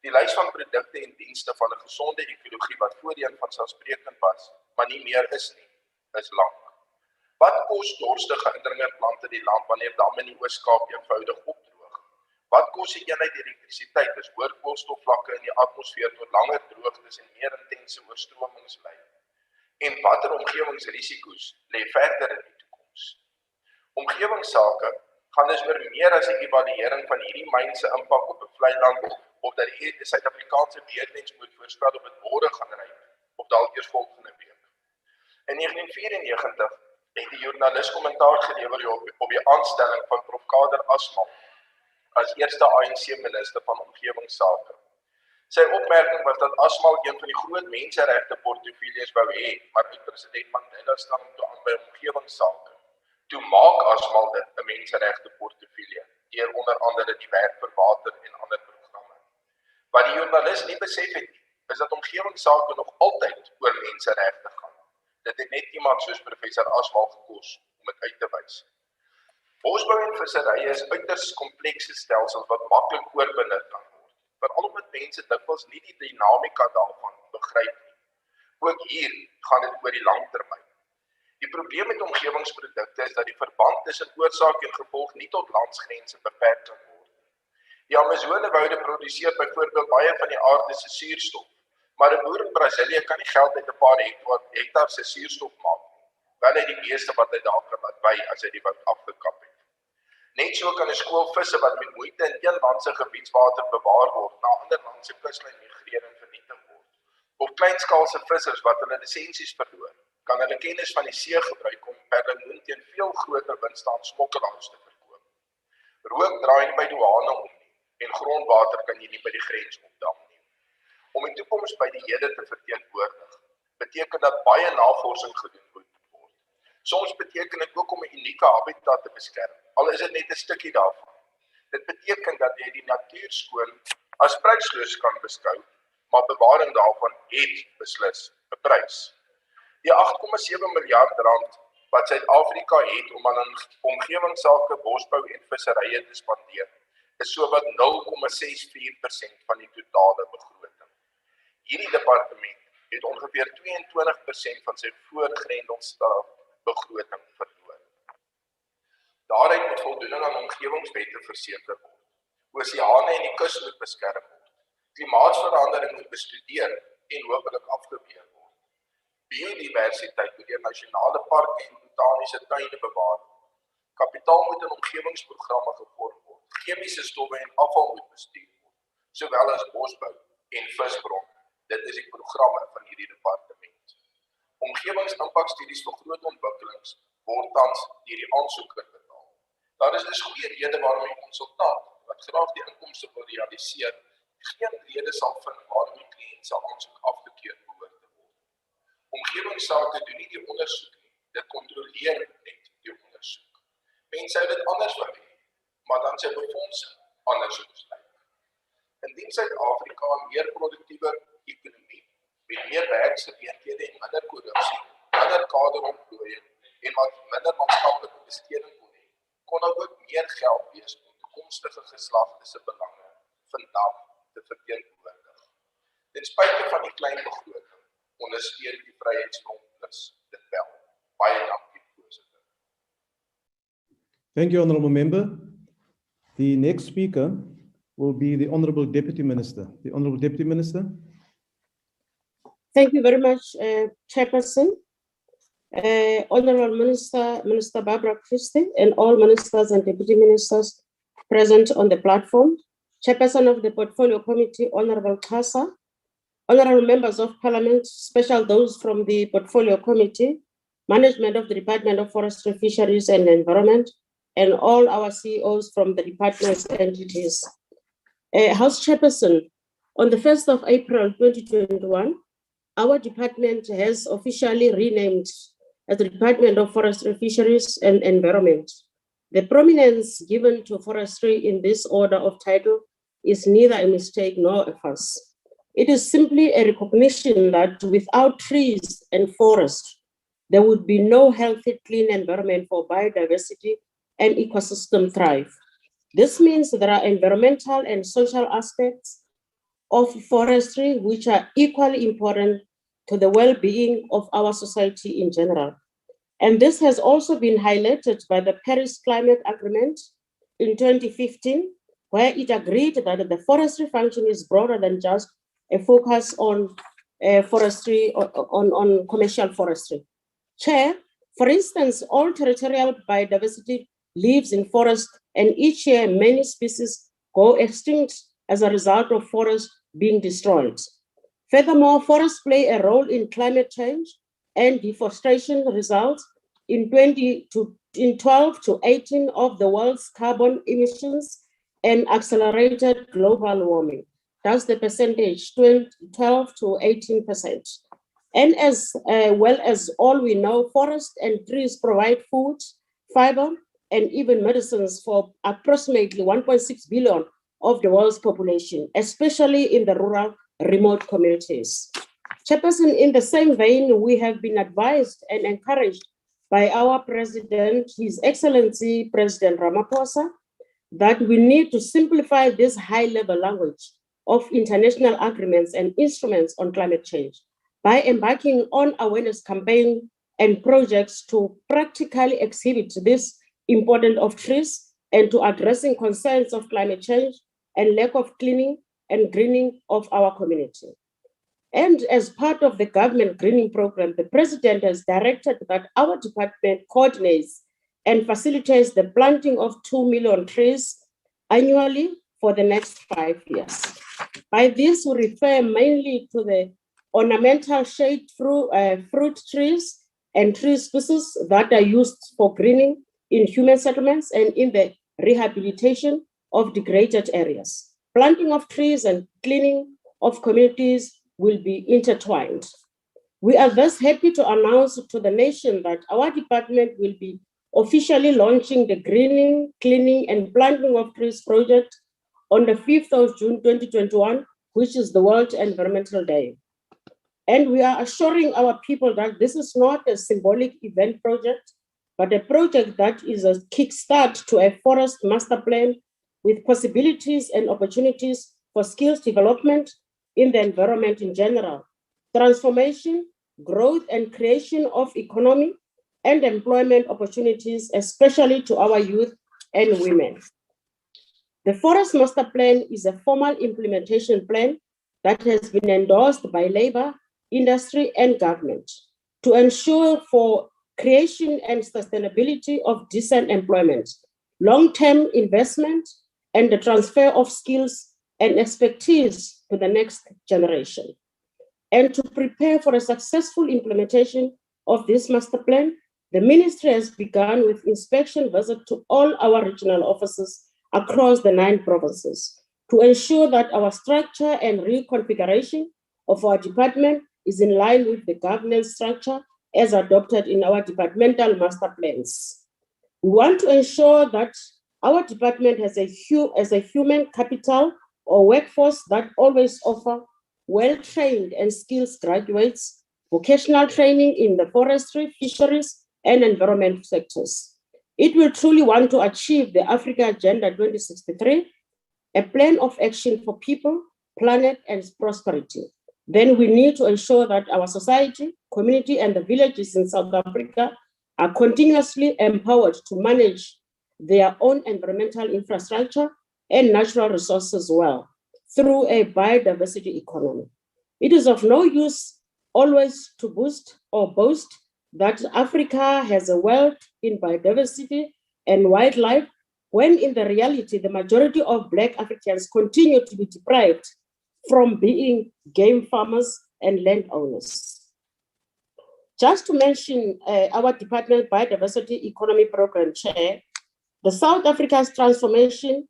Die lys van produkte en dienste van 'n gesonde ekologie wat voorheen vanselfsprekend was, maar nie meer is nie, is lank. Wat kos dorstige indringerplante die land wanneer damme in die Oos-Kaap eenvoudig opdroog? Wat kos die eenheid elektrisiteit as hoër koolstofvlakke in die atmosfeer tot langer droogtes en meer intense oorstromings lei? En watter omgewingsrisiko's lê verder in die toekoms? Omgewingsake gaan dus oor meer as 'n evaluering van hierdie myn se impak op 'n vlei land of dat die Suid-Afrikaanse weerdiens moet voorspel op dit môre gaan ry of dalk eers volgende week. In 1994 het die joernalis kommentaar gelewer op die aanstelling van Prof Kader Asmal as eerste ANC minister van omgewingsake. Sy opmerking was dat Asmal een van die groot menseregte portefeuilles wou hê, maar uit president Mandela stelling toe aan by omgewingsake. Toe maak Asmal dit 'n menseregte portefeulje deur onder andere die werk vir water en ander programme. Wat die joernalis nie besef het nie, is dat omgewingsake nog altyd oor menseregte gaan. Dit het net iemand soos professor Asmal gekos om dit uit te wys. Bosbou en visserye is uiters komplekse stelsels wat maklik oorbenut kan word, veral omdat mense dikwels nie die dinamika daarvan begryp nie. Ook hier gaan dit oor die langtermyn. Die probleem met omgewingsprodukte is dat die verband tussen oorsaak en gevolg nie tot landsgrense beperk kan word. Die Amazonewoude produseer byvoorbeeld baie van die aarde se suurstof, maar 'n boer in Brasilië kan nie geld uit 'n paar hektaar se suurstof maak nie, wel hy die meeste wat hy daar kan laat by as hy die woud afgekap het. Net so kan 'n skool visse wat met moeite in een land se gebiedswater bewaar word, na 'n ander land se kuslyn migreer en vernietig word. Of kleinskaalse vissers wat hulle lisensies verloor, kan hulle kennis van die see gebruik om perlemoen teen veel groter winste aan smokkelaars te verkoop. Rook draai nie by douane om nie, en grondwater kan jy nie by die grens opdam nie. Om die toekoms by die hede te verteenwoordig, beteken dat baie navorsing gedoen moet word. Soms beteken dit ook om 'n unieke habitat te beskerm, al is dit net 'n stukkie daarvan. Dit beteken dat jy die natuur skoon as prysloos kan beskou, maar bewaring daarvan het beslis 'n prys. Die 8,7 miljard rand wat Suid-Afrika het om aan omgewingsake, bosbou en visserye te spandeer, is sowat 0,64% van die totale begroting. Hierdie departement het ongeveer 22% van sy voorgrendelstaatbegroting verloor. Daaruit moet voldoening aan omgewingswette verseker word. Oseane en die kus moet beskerm word. Klimaatsverandering moet bestudeer en hopelik afgeweer word. Biodiversiteit moet deur nasionale parke en botaniese tuine bewaar word. Kapitaal moet in omgewingsprogramme gevorm word. Chemiese stowwe en afval moet bestuur word, sowel as bosbou en visbronne. Dit is die programme van hierdie departement. Omgewingsimpakstudies vir groot ontwikkelings word tans deur die aansoeker betaal. Daar is dus goeie rede waarom die konsultant, wat graag die inkomste wil realiseer, geen rede sal vind waarom die kliënt se aansoek afgekeur behoort te word. Omgewingsake doen nie die ondersoek nie, dit kontroleer net die ondersoek. Mense sou dit anders wil hê, maar dan sy befondsing anders moet lyk. Indien Suid-Afrika 'n meer produktiewe ekonomie met meer werksgeleenthede en minder korrupsie, minder kaderontplooiing en minder maatskaplike besteding kon hê, kon daar ook meer geld wees om toekomstige geslagte se belange vandag te verteenwoordig. Ten spyte van die klein begroting, ondersteun die Vryheidsfront Plus dit wel. Baie dankie, voorsitter. Thank you, Honourable Member. The next speaker will be the Honourable Deputy Minister. The Honourable Deputy Minister. Thank you very much, Chairperson. Honourable Minister Barbara Christie, and all ministers and deputy ministers present on the platform, Chairperson of the Portfolio Committee, Honourable Xasa, honourable members of Parliament, special those from the Portfolio Committee, management of the Department of Forestry, Fisheries and Environment, and all our CEOs from the department's entities. House Chairperson, on the 1st of April 2021, our department has officially renamed as the Department of Forestry, Fisheries and Environment. The prominence given to forestry in this order of title is neither a mistake nor a fuss. It is simply a recognition that without trees and forests, there would be no healthy, clean environment for biodiversity and ecosystem thrive. This means there are environmental and social aspects of forestry which are equally important to the well-being of our society in general. And this has also been highlighted by the Paris Climate Agreement in 2015, where it agreed that the forestry function is broader than just a focus on forestry, on commercial forestry. Chair, for instance, all territorial biodiversity lives in forests, and each year many species go extinct as a result of forests being destroyed. Furthermore, forests play a role in climate change, and deforestation results in 12 to 18 of the world's carbon emissions and accelerated global warming. that's the percentage, 12 to 18%. And as well as all we know, forests and trees provide food, fiber, and even medicines for approximately 1.6 billion of the world's population, especially in the rural, remote communities. Chairperson, in the same vein, we have been advised and encouraged by our President, His Excellency President Ramaphosa, that we need to simplify this high-level language of international agreements and instruments on climate change by embarking on awareness campaign and projects to practically exhibit this importance of trees and to addressing concerns of climate change and lack of cleaning and greening of our community. And as part of the government greening program, the President has directed that our department coordinates and facilitates the planting of 2 million trees annually for the next 5 years. By this, we refer mainly to the ornamental shade fruit trees and tree species that are used for greening in human settlements and in the rehabilitation of degraded areas. Planting of trees and cleaning of communities will be intertwined. We are thus happy to announce to the nation that our department will be officially launching the Greening, Cleaning, and Planting of Trees project on the 5th of June 2021, which is the World Environmental Day. And we are assuring our people that this is not a symbolic event project, but a project that is a kickstart to a forest master plan with possibilities and opportunities for skills development in the environment in general, transformation, growth, and creation of economy and employment opportunities, especially to our youth and women. The Forest Master Plan is a formal implementation plan that has been endorsed by labor, industry, and government to ensure for creation and sustainability of decent employment, long-term investment, and the transfer of skills and expertise to the next generation. And to prepare for a successful implementation of this master plan, the ministry has begun with inspection visits to all our regional offices across the 9 provinces to ensure that our structure and reconfiguration of our department is in line with the governance structure as adopted in our departmental master plans. We want to ensure that our department has a human capital or workforce that always offer well-trained and skilled graduates, vocational training in the forestry, fisheries, and environment sectors. It will truly want to achieve the Africa Agenda 2063, a plan of action for people, planet, and prosperity. Then we need to ensure that our society, community, and the villages in South Africa are continuously empowered to manage their own environmental infrastructure and natural resources well through a biodiversity economy. It is of no use always to boost or boast that Africa has a wealth in biodiversity and wildlife, when in the reality, the majority of Black Africans continue to be deprived from being game farmers and landowners. Just to mention our Department Biodiversity Economy Program Chair, the South Africa's Transfrontier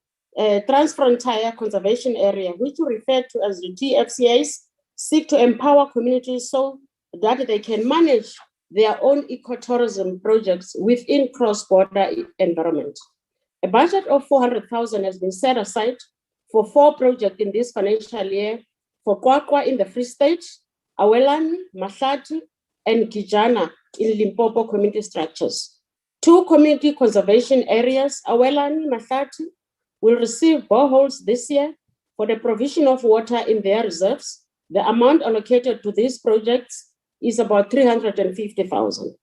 Conservation Area, which we refer to as the TFCAs, seek to empower communities so that they can manage their own ecotourism projects within cross-border environment. A budget of 400,000 has been set aside for 4 projects in this financial year for Kwakwa in the Free State, Awelani, Mahlati, and Gijana in Limpopo community structures. 2 community conservation areas, Awelani, Mahlati, will receive boreholes this year for the provision of water in their reserves. The amount allocated to these projects is about 350,000.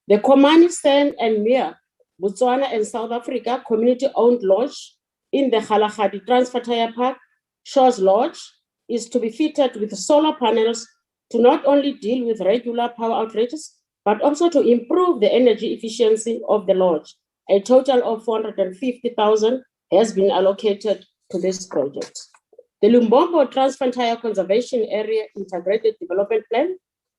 The Komani Sand and Mia, Botswana and South Africa community-owned lodge in the Kgalagadi Transfrontier Park, Shores Lodge, is to be fitted with solar panels to not only deal with regular power outages, but also to improve the energy efficiency of the lodge. A total of 450,000 has been allocated to this project. The Lumbombo Transfrontier Conservation Area Integrated Development Plan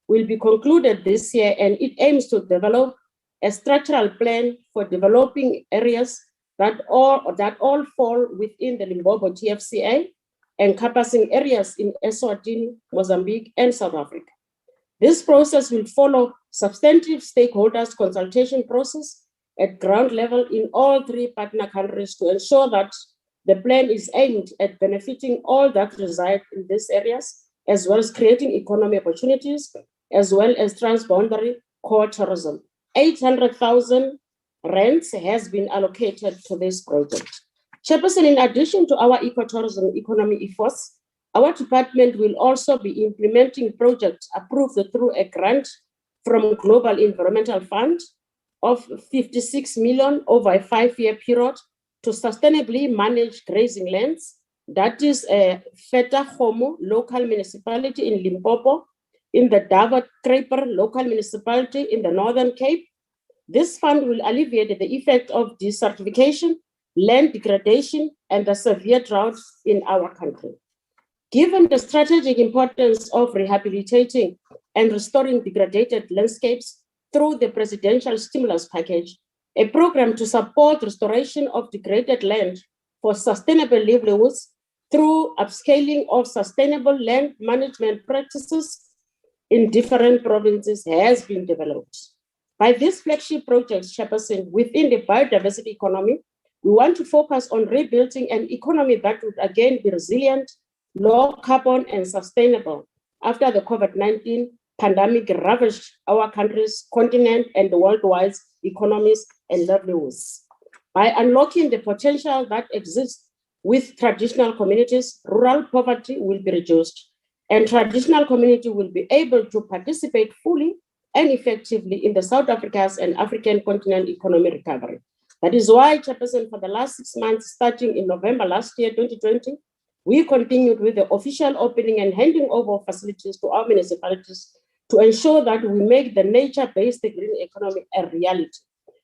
will be concluded this year, and it aims to develop a structural plan for developing areas that all fall within the Limpopo TFCA encompassing areas in Eswatini, Mozambique, and South Africa. This process will follow substantive stakeholders consultation process at ground level in all 3 partner countries to ensure that the plan is aimed at benefiting all that reside in these areas, as well as creating economic opportunities, as well as transboundary core tourism. 800,000 rands has been allocated to this project. Chairperson, in addition to our ecotourism economy efforts, our department will also be implementing projects approved through a grant from Global Environmental Fund of 56 million over a 5-year period to sustainably manage grazing lands. That is a Feta Homo local municipality in Limpopo, in the Davao Kraper local municipality in the Northern Cape. This fund will alleviate the effect of desertification, land degradation, and the severe droughts in our country. Given the strategic importance of rehabilitating and restoring degraded landscapes through the presidential stimulus package, a program to support restoration of degraded land for sustainable livelihoods through upscaling of sustainable land management practices in different provinces has been developed. By these flagship projects, Chairperson, within the biodiversity economy, we want to focus on rebuilding an economy that would again be resilient, low carbon, and sustainable after the COVID-19 pandemic ravaged our country's continent and the worldwide economies and livelihoods. By unlocking the potential that exists with traditional communities, rural poverty will be reduced, and traditional community will be able to participate fully and effectively in the South Africa's and African continent economic recovery. That is why, Chairperson, for the last 6 months, starting in November last year, 2020, we continued with the official opening and handing over facilities to our municipalities to ensure that we make the nature-based green economy a reality.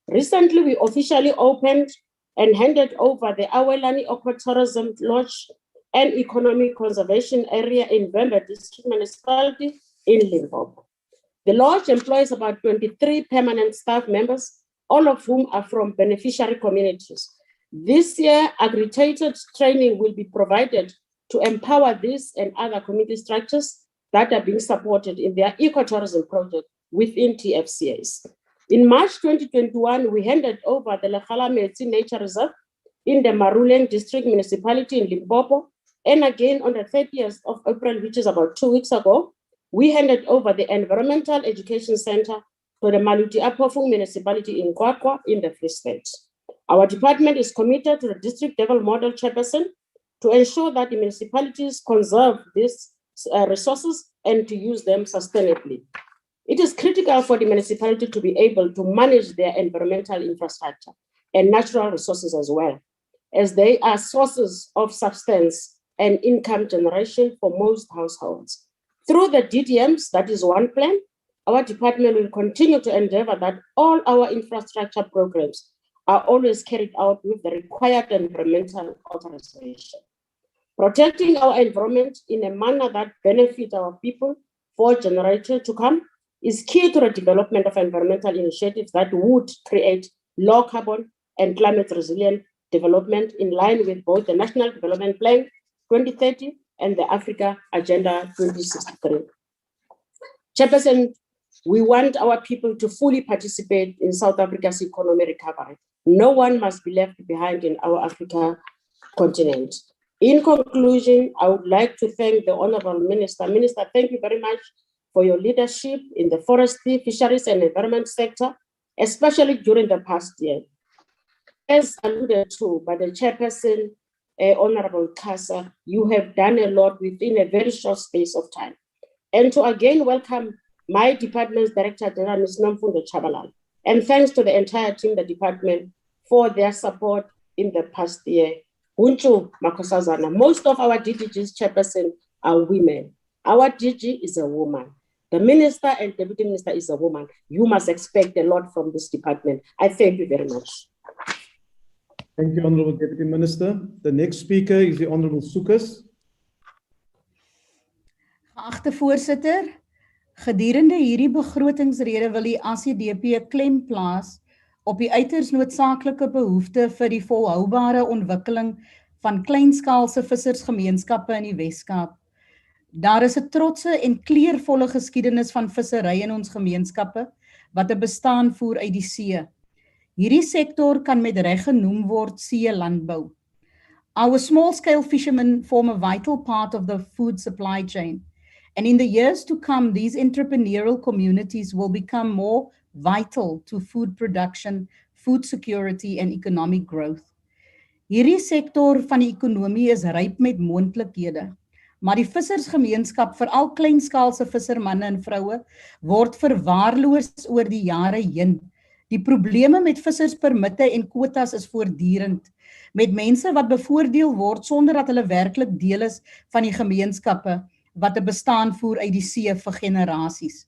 Recently, we officially opened and handed over the Awelani Ecotourism Lodge and Economic Conservation Area in Vemba District Municipality in Limpopo. The lodge employs about 23 permanent staff members, all of whom are from beneficiary communities. This year, accredited training will be provided to empower these and other community structures that are being supported in their ecotourism project within TFCAs. In March 2021, we handed over the Lekhala-Metsi Nature Reserve in the Maruleng District Municipality in Limpopo. And again, on the 30th of April, which is about 2 weeks ago, we handed over the Environmental Education Center to the Maluti Apofung Municipality in Kwakwa in the Free State. Our department is committed to the district level model, Chairperson, to ensure that the municipalities conserve these resources and to use them sustainably. It is critical for the municipality to be able to manage their environmental infrastructure and natural resources as well, as they are sources of substance and income generation for most households. Through the DDMs, that is one plan, our department will continue to endeavor that all our infrastructure programs are always carried out with the required environmental authorization. Protecting our environment in a manner that benefits our people for generations to come is key to the development of environmental initiatives that would create low carbon and climate resilient development in line with both the National Development Plan 2030 and the Africa Agenda 2063. Chairperson, we want our people to fully participate in South Africa's economic recovery. No one must be left behind in our Africa continent. In conclusion, I would like to thank the Honorable Minister. Minister, thank you very much for your leadership in the forestry, fisheries, and environment sector, especially during the past year. As alluded to by the Chairperson, Honorable Kasa, you have done a lot within a very short space of time. And to again welcome my department's Director General, Ms. Nomfundo Chabalala, and thanks to the entire team, the department, for their support in the past year. Unchu Makosazana, most of our DGs, Chairperson, are women. Our DG is a woman. The Minister and Deputy Minister is a woman. You must expect a lot from this department. I thank you very much. Thank you, Honorable Deputy Minister. The next speaker is the Honorable Sukas. Geagte voorsitter, gedurende hierdie begrotingsrede wil die ACDP klem plaas op die uiters noodsaaklike behoefte vir die volhoubare ontwikkeling van kleinskaalse vissersgemeenskappe in die Wes-Kaap. Daar is 'n trotse en kleurvolle geskiedenis van vissery in ons gemeenskappe wat 'n bestaan voer uit die see. Hierdie sektor kan met reg genoem word see-landbou. Our small-scale fishermen form a vital part of the food supply chain. And in the years to come, these entrepreneurial communities will become more vital to food production, food security, and economic growth. Hierdie sektor van die ekonomie is ryp met moontlikhede, maar die vissersgemeenskap, veral kleinskaalse vissermanne en vroue, word verwaarloos oor die jare heen. Die probleme met visserspermitte en quotas is voortdurend, met mense wat bevoordeel word sonder dat hulle werklik deel is van die gemeenskappe wat 'n bestaan voer uit die see vir generasies.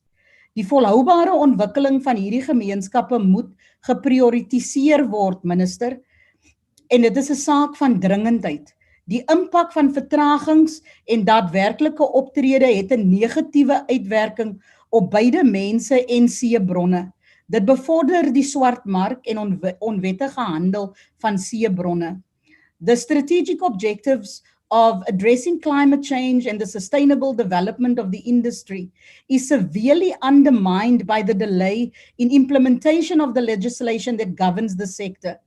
Die volhoubare ontwikkeling van hierdie gemeenskappe moet geprioritiseer word, minister, en dit is 'n saak van dringendheid. Die impak van vertragings en daadwerklike optrede het 'n negatiewe uitwerking op beide mense en seebronne. Dit bevorder die swartmark en onwettige handel van seebronne. The strategic objectives of addressing climate change and the sustainable development of the industry is severely undermined by the delay in implementation of the legislation that governs the sector.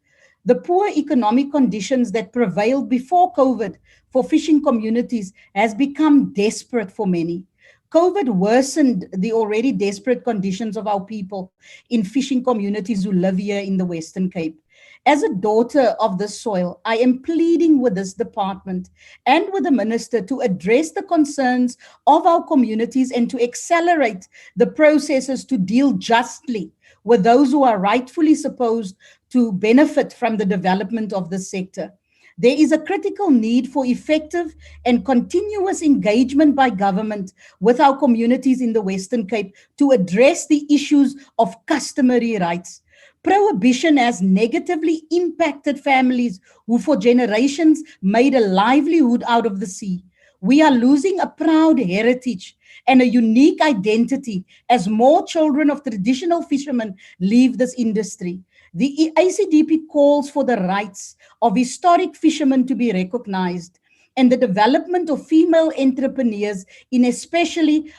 The poor economic conditions that prevailed before COVID for fishing communities has become desperate for many. COVID worsened the already desperate conditions of our people in fishing communities who live here in the Western Cape. As a daughter of this soil, I am pleading with this department and with the minister to address the concerns of our communities and to accelerate the processes to deal justly with those who are rightfully supposed to benefit from the development of this sector. There is a critical need for effective and continuous engagement by government with our communities in the Western Cape to address the issues of customary rights. Prohibition has negatively impacted families who for generations made a livelihood out of the sea. We are losing a proud heritage and a unique identity as more children of traditional fishermen leave this industry. The ICDP calls for the rights of historic fishermen to be recognized and the development of female entrepreneurs in especially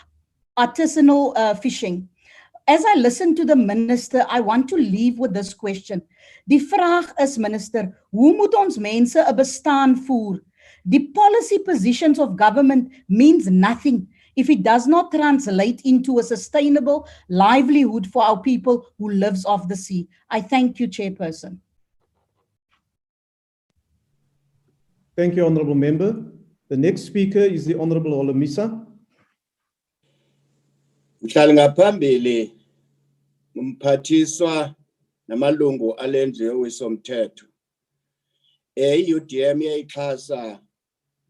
artisanal fishing. As I listen to the minister, I want to leave with this question. Die vraag is, minister, hoe moet ons mense 'n bestaan voer? The policy positions of government means nothing if it does not translate into a sustainable livelihood for our people who lives off the sea. I thank you, Chairperson. Thank you, Honourable Member. The next speaker is the Honourable Holomisa. Mhlali ngaphambili umphathiswa namalungu alendlu yowisomthetho. UDM yayixhasa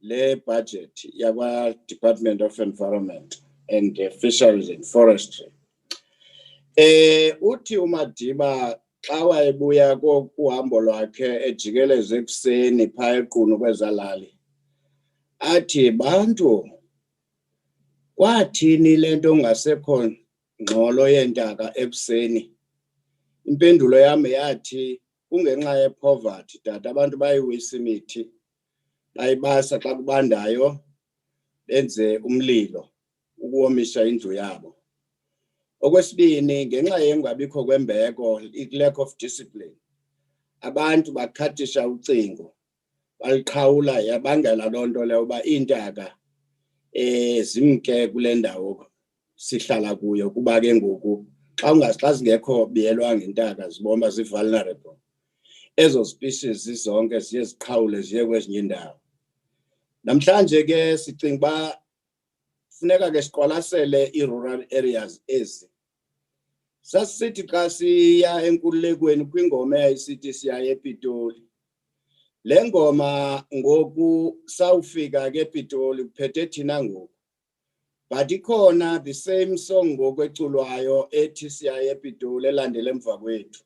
le budget yakwa Department of Environment and Fisheries and Forestry. Uthi uMadiba xa wayebuya kuhambo lwakhe ejikeleze ekuseni phaa equnu kwezalali. Athi bantu kwathini lento ungasekho ngxolo yentaka ekuseni. Impendulo yami yathi kungenxa yepoverty tata abantu bayiwisa imithi bayibasa xa kubandayo benze umlilo ukuwomisha indlu yabo. Okwesibini ngenxa yengabikho kwembeko, lack of discipline, abantu bakhathisha ucingo baliqhawula yabangela loo nto leyo uba iintaka zimke kule ndawo sihlala kuyo kuba ke ngoku xa zingekho biyelwanga intaka zibomba zi-vulnerable. Ezo species zonke ziye ziqhawule ziye kwezinye indawo. Namhlanje ke sicinga uba funeka ke siqwalasele i-rural areas ezi. Sasithi xa siya enkululekweni kwingoma eyayisithi siya ePitoli. Le ngoma ngoku sawufika ke ePitoli kuphethe thina ngoku. But ikhona the same song ngoku eculwayo ethi siya ePitoli elandela emva kwethu.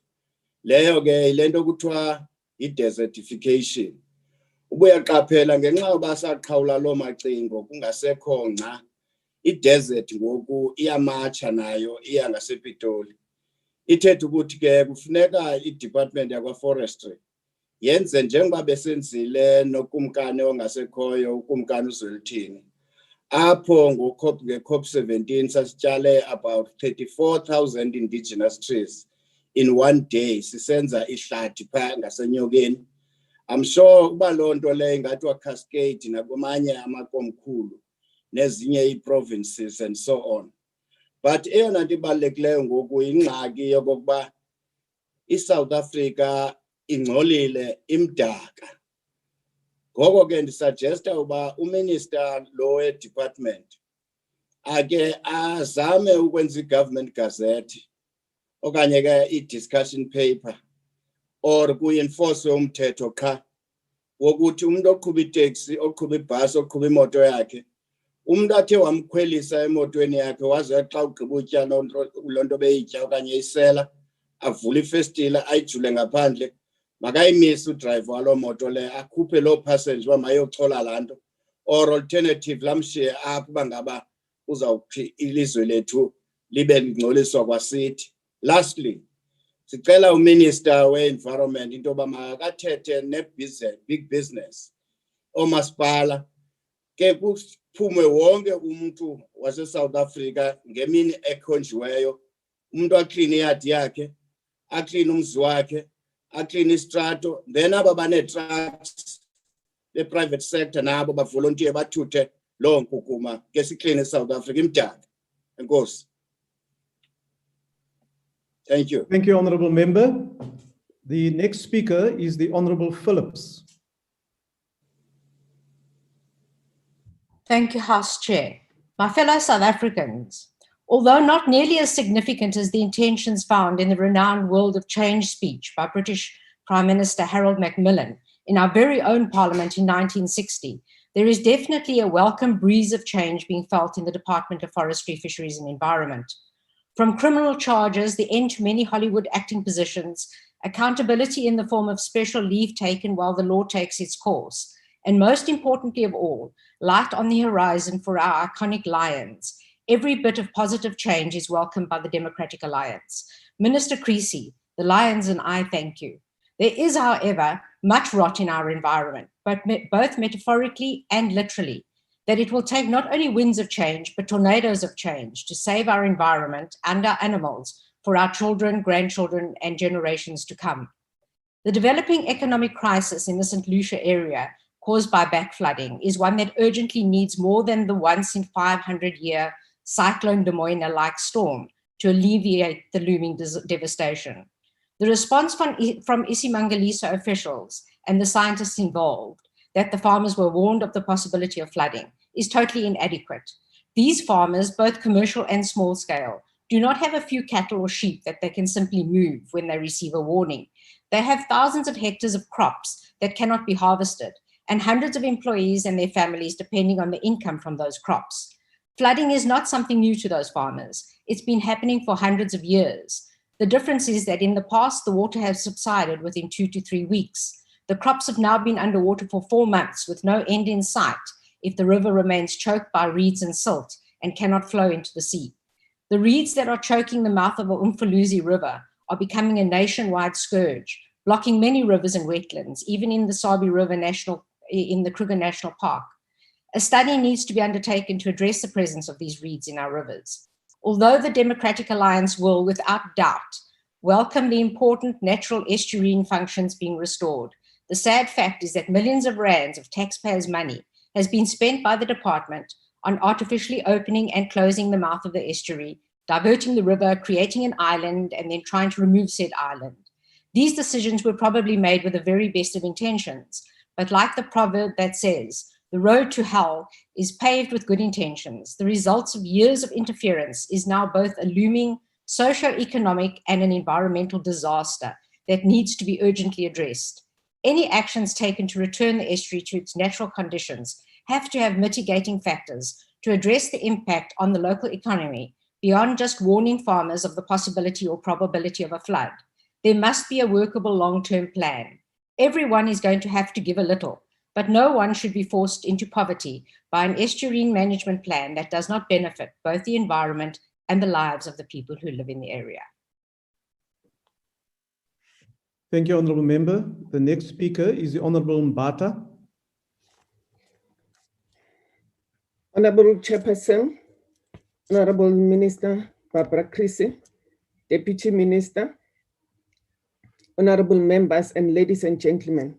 Leyo ke ilento kuthiwa i-desertification. Ubuyaqaphela ngenxa yoba saqhawula loo macingo kungasekho ngca. I-desert ngoku iyamatsha nayo iya ngasePitoli. Ithetha ukuthi ke kufuneka i-Department yakwa Forestry yenze njengoba besenzile nokumkani ongasekhoyo ukumkani uZwelithini apho nge-COP 17 sasityale about 34,000 indigenous trees in one day sisenza ihlathi phaa ngasenyokeni. I'm sure uba loo nto leyo ingathiwa cascade nakwamanye amakomkhulu nezinye ii-provinces and so on. But eyona nto ibalulekileyo ngoku yingxaki yokokuba iSouth Africa ingcolile imdaka. Ngoko ke ndisuggesta uba uminister lo we-department ake azame ukwenza i-government gazette okanye ke i-discussion paper or kuenforce umthetho qha wokuthi umuntu oqhuba iteksi, oqhuba ibhasi, oqhuba imoto yakhe, umuntu athe wamkhwelisa emotweni yakhe waze xa ugqiba utya loo nto beyitya okanye isela avule ifestile ayijule ngaphandle makayimise udrayiva waloo moto le akhuphe loo passenger uba mayochola laa nto or alternative lamshiye apho uba ngaba uzawuphi ilizwe lethu libe lingcoliswa kwasithi. Lastly, sicela uminister we-environment into yoba makathethe big business oomasipala ke kuphume wonke umntu wase-South Africa ngemini ekhonjiweyo, umuntu akline iyadi yakhe, akline umzi wakhe, akline istrato, then aba banee-trucks be-private sector nabo bavolontiye bathuthe loo nkukuma ke sikline eSouth Africa imdaka. Enkosi. Thank you. Thank you, Honourable Member. The next speaker is the Honourable Phillips. Thank you, House Chair. My fellow South Africans, although not nearly as significant as the intentions found in the renowned World of Change speech by British Prime Minister Harold Macmillan in our very own Parliament in 1960, there is definitely a welcome breeze of change being felt in the Department of Forestry, Fisheries and Environment. From criminal charges, the end to many Hollywood acting positions, accountability in the form of special leave taken while the law takes its course, and most importantly of all, light on the horizon for our iconic lions. Every bit of positive change is welcomed by the Democratic Alliance. Minister Creasy, the lions and I thank you. There is, however, much rot in our environment, but both metaphorically and literally, that it will take not only winds of change, but tornadoes of change to save our environment and our animals for our children, grandchildren, and generations to come. The developing economic crisis in the St. Lucia area caused by backflooding is one that urgently needs more than the once in 500-year Cyclone Des Moines-like storm to alleviate the looming devastation. The response from Isimangaliso officials and the scientists involved, that the farmers were warned of the possibility of flooding, is totally inadequate. These farmers, both commercial and small scale, do not have a few cattle or sheep that they can simply move when they receive a warning. They have thousands of hectares of crops that cannot be harvested, and hundreds of employees and their families depending on the income from those crops. Flooding is not something new to those farmers. It's been happening for hundreds of years. The difference is that in the past, the water has subsided within 2 to 3 weeks. The crops have now been underwater for 4 months with no end in sight if the river remains choked by reeds and silt and cannot flow into the sea. The reeds that are choking the mouth of the Umfuluzi River are becoming a nationwide scourge, blocking many rivers and wetlands, even in the Sabi River in the Kruger National Park. A study needs to be undertaken to address the presence of these reeds in our rivers. Although the Democratic Alliance will, without doubt, welcome the important natural estuarine functions being restored, the sad fact is that millions of rands of taxpayers' money has been spent by the department on artificially opening and closing the mouth of the estuary, diverting the river, creating an island, and then trying to remove said island. These decisions were probably made with the very best of intentions, but like the proverb that says, the road to hell is paved with good intentions, the results of years of interference is now both a looming socio-economic and an environmental disaster that needs to be urgently addressed. Any actions taken to return the estuary to its natural conditions have to have mitigating factors to address the impact on the local economy beyond just warning farmers of the possibility or probability of a flood. There must be a workable long-term plan. Everyone is going to have to give a little, but no one should be forced into poverty by an estuarine management plan that does not benefit both the environment and the lives of the people who live in the area. Thank you, Honourable Member. The next speaker is the Honourable Mbata. Honourable Chairperson, Honourable Minister Barbara Creasy, Deputy Minister, Honourable Members and ladies and gentlemen.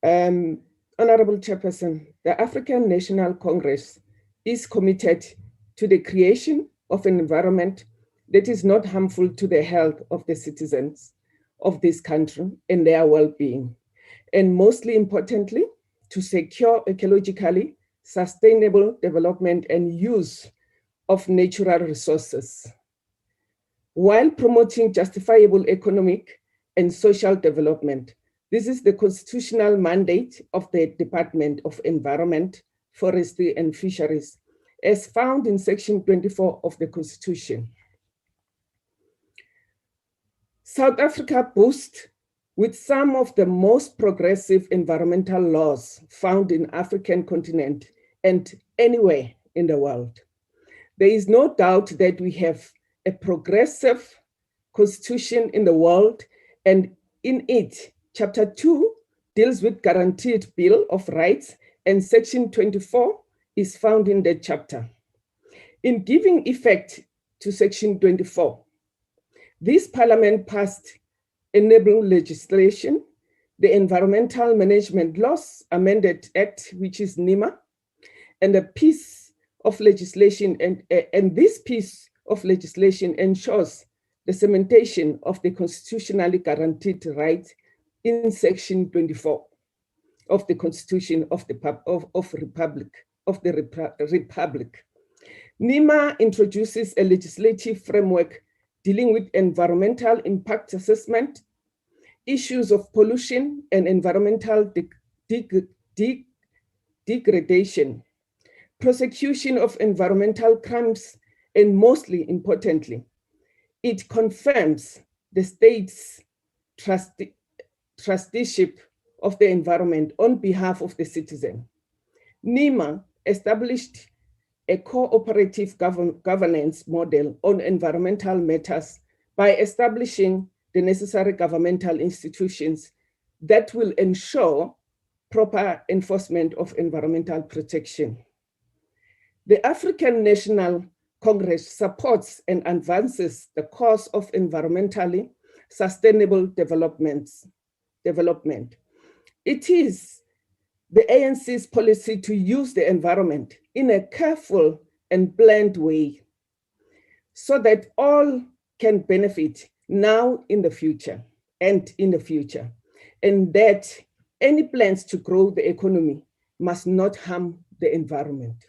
Honourable Chairperson, the African National Congress is committed to the creation of an environment that is not harmful to the health of the citizens of this country and their well-being, and mostly importantly, to secure ecologically sustainable development and use of natural resources, while promoting justifiable economic and social development. This is the constitutional mandate of the Department of Environment, Forestry and Fisheries, as found in Section 24 of the Constitution. South Africa boasts with some of the most progressive environmental laws found in the African continent and anywhere in the world. There is no doubt that we have a progressive constitution in the world, and in it, Chapter 2 deals with guaranteed Bill of Rights, and Section 24 is found in that chapter. In giving effect to Section 24, this Parliament passed enabling legislation, the Environmental Management Laws Amended Act, which is NEMA, and a piece of legislation, and this piece of legislation ensures the cementation of the constitutionally guaranteed right in Section 24 of the Constitution of the Republic. NEMA introduces a legislative framework dealing with environmental impact assessment, issues of pollution and environmental degradation, prosecution of environmental crimes, and mostly importantly, it confirms the state's trusteeship of the environment on behalf of the citizen. NEMA established a cooperative governance model on environmental matters by establishing the necessary governmental institutions that will ensure proper enforcement of environmental protection. The African National Congress supports and advances the cause of environmentally sustainable development. It is the ANC's policy to use the environment in a careful and planned way so that all can benefit now in the future, and that any plans to grow the economy must not harm the environment.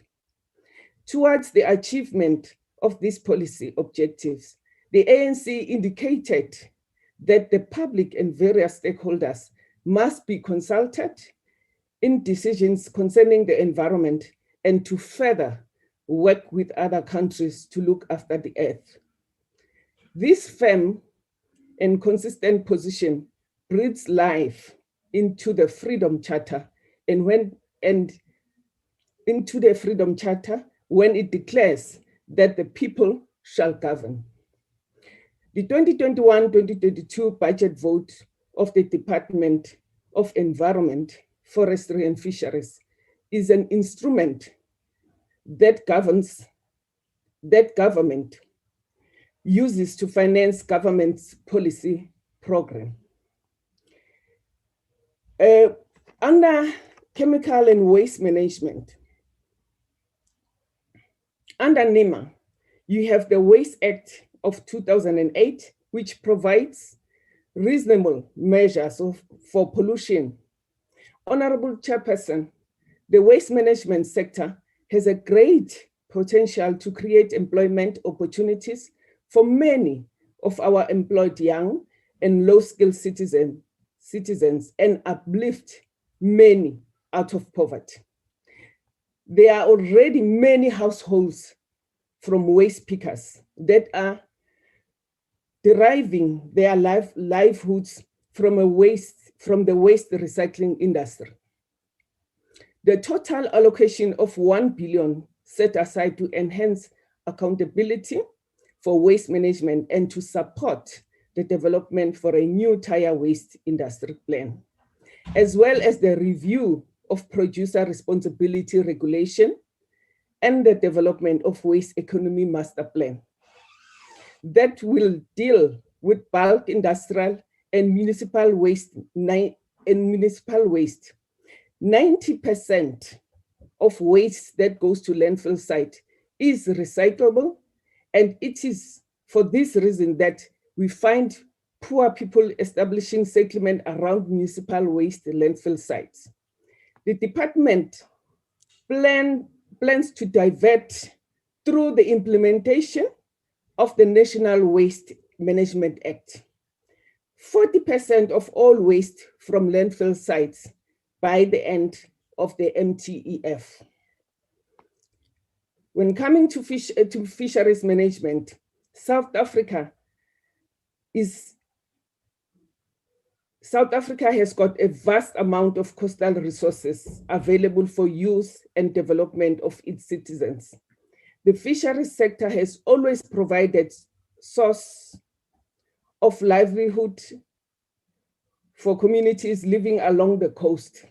Towards the achievement of these policy objectives, the ANC indicated that the public and various stakeholders must be consulted in decisions concerning the environment and to further work with other countries to look after the earth. This firm and consistent position breathes life into the Freedom Charter when it declares that the people shall govern. The 2021-2022 budget vote of the Department of Environment, Forestry and Fisheries is an instrument that government uses to finance government's policy program. Under chemical and waste management, under NEMA, you have the Waste Act of 2008, which provides reasonable measures for pollution. Honorable Chairperson, the waste management sector has a great potential to create employment opportunities for many of our employed young and low-skilled citizens and uplift many out of poverty. There are already many households from waste pickers that are deriving their livelihoods from the waste recycling industry. The total allocation of 1 billion set aside to enhance accountability for waste management and to support the development for a new tire waste industry plan, as well as the review of producer responsibility regulation and the development of waste economy master plan that will deal with bulk industrial and municipal waste. 90% of waste that goes to landfill site is recyclable, and it is for this reason that we find poor people establishing settlement around municipal waste landfill sites. The department plans to divert through the implementation of the National Waste Management Act 40% of all waste from landfill sites by the end of the MTEF. When coming to fisheries management, South Africa has got a vast amount of coastal resources available for use and development of its citizens. The fisheries sector has always provided source of livelihood for communities living along the coast.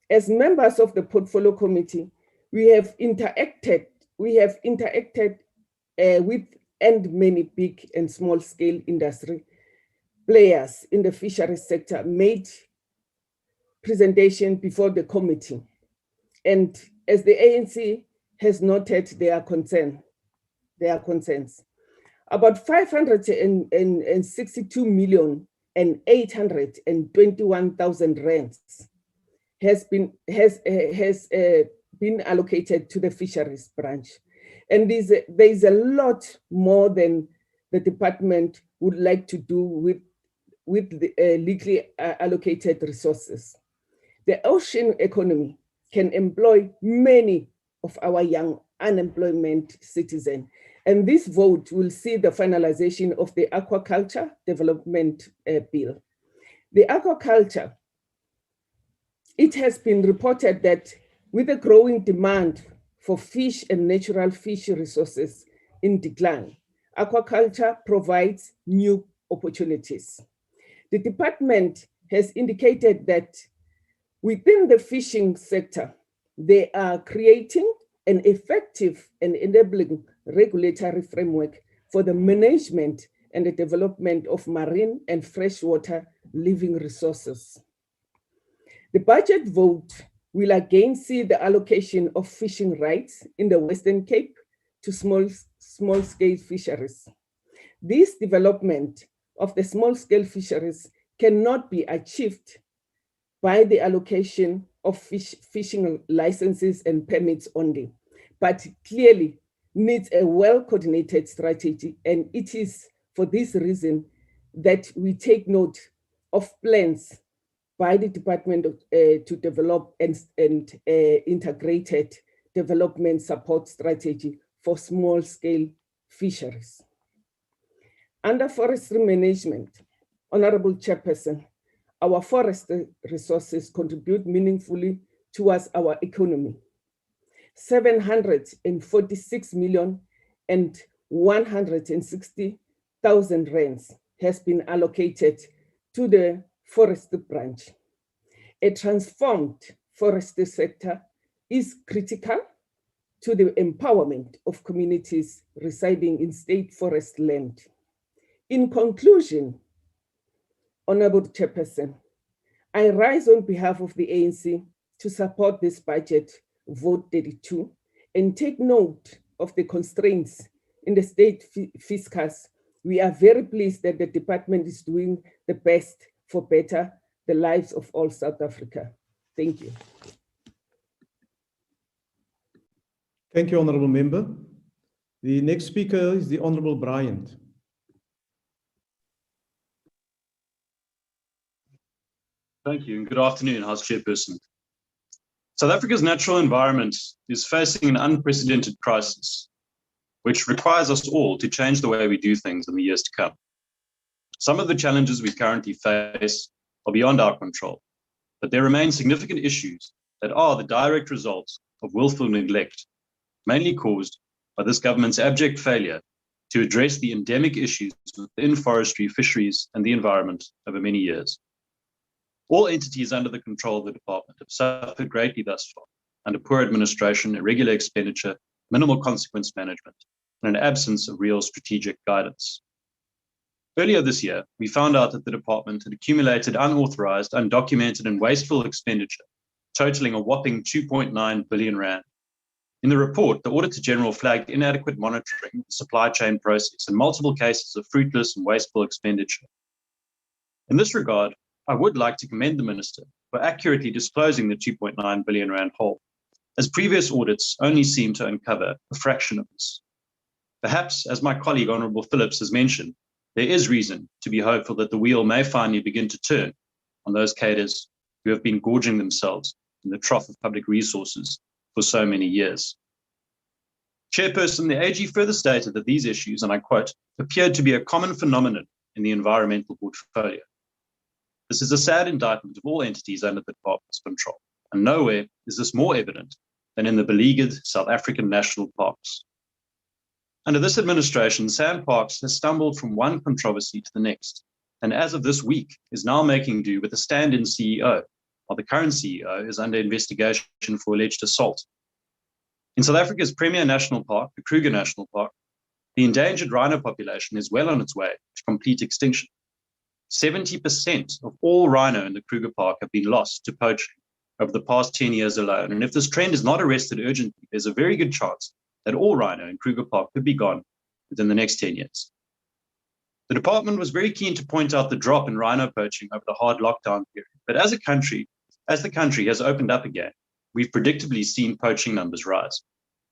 As members of the Portfolio Committee, we have interacted with and many big and small scale industry players in the fisheries sector made presentation before the committee. And as the ANC has noted their concerns, about 562,821,000 rands has been allocated to the fisheries branch. And there is a lot more than the department would like to do with the legally allocated resources. The ocean economy can employ many of our young unemployment citizens. And this vote will see the finalization of the aquaculture development bill. The aquaculture, it has been reported that with a growing demand for fish and natural fish resources in decline, aquaculture provides new opportunities. The department has indicated that within the fishing sector, they are creating an effective and enabling regulatory framework for the management and the development of marine and freshwater living resources. The budget vote will again see the allocation of fishing rights in the Western Cape to small-scale fisheries. This development of the small-scale fisheries cannot be achieved by the allocation of fishing licenses and permits only, but clearly needs a well-coordinated strategy. And it is for this reason that we take note of plans by the department to develop an integrated development support strategy for small-scale fisheries. Under forestry management, Honorable Chairperson, our forest resources contribute meaningfully towards our economy. 746,160,000 rands has been allocated to the forestry branch. A transformed forestry sector is critical to the empowerment of communities residing in state forest land. In conclusion, Honorable Chairperson, I rise on behalf of the ANC to support this budget, vote 32, and take note of the constraints in the state fiscus. We are very pleased that the department is doing the best for better the lives of all South Africa. Thank you. Thank you, Honorable Member. The next speaker is the Honorable Bryant. Thank you, and good afternoon, House Chairperson. South Africa's natural environment is facing an unprecedented crisis, which requires us all to change the way we do things in the years to come. Some of the challenges we currently face are beyond our control, but there remain significant issues that are the direct result of willful neglect, mainly caused by this government's abject failure to address the endemic issues within forestry, fisheries, and the environment over many years. All entities under the control of the department have suffered greatly thus far under poor administration, irregular expenditure, minimal consequence management, and an absence of real strategic guidance. Earlier this year, we found out that the department had accumulated unauthorized, undocumented, and wasteful expenditure, totaling a whopping 2.9 billion rand. In the report, the Auditor General flagged inadequate monitoring of the supply chain process and multiple cases of fruitless and wasteful expenditure. In this regard, I would like to commend the Minister for accurately disclosing the 2.9 billion rand hole, as previous audits only seem to uncover a fraction of this. Perhaps, as my colleague Honourable Phillips has mentioned, there is reason to be hopeful that the wheel may finally begin to turn on those cadres who have been gorging themselves in the trough of public resources for so many years. Chairperson, the AG further stated that these issues, and I quote, appeared to be a common phenomenon in the environmental portfolio. This is a sad indictment of all entities under the department's control, and nowhere is this more evident than in the beleaguered South African national parks. Under this administration, SANParks has stumbled from one controversy to the next, and as of this week is now making do with a stand-in CEO, while the current CEO is under investigation for alleged assault. In South Africa's premier national park, the Kruger National Park, the endangered rhino population is well on its way to complete extinction. 70% of all rhino in the Kruger Park have been lost to poaching over the past 10 years alone. And if this trend is not arrested urgently, there's a very good chance that all rhino in Kruger Park could be gone within the next 10 years. The department was very keen to point out the drop in rhino poaching over the hard lockdown period. But as the country has opened up again, we've predictably seen poaching numbers rise.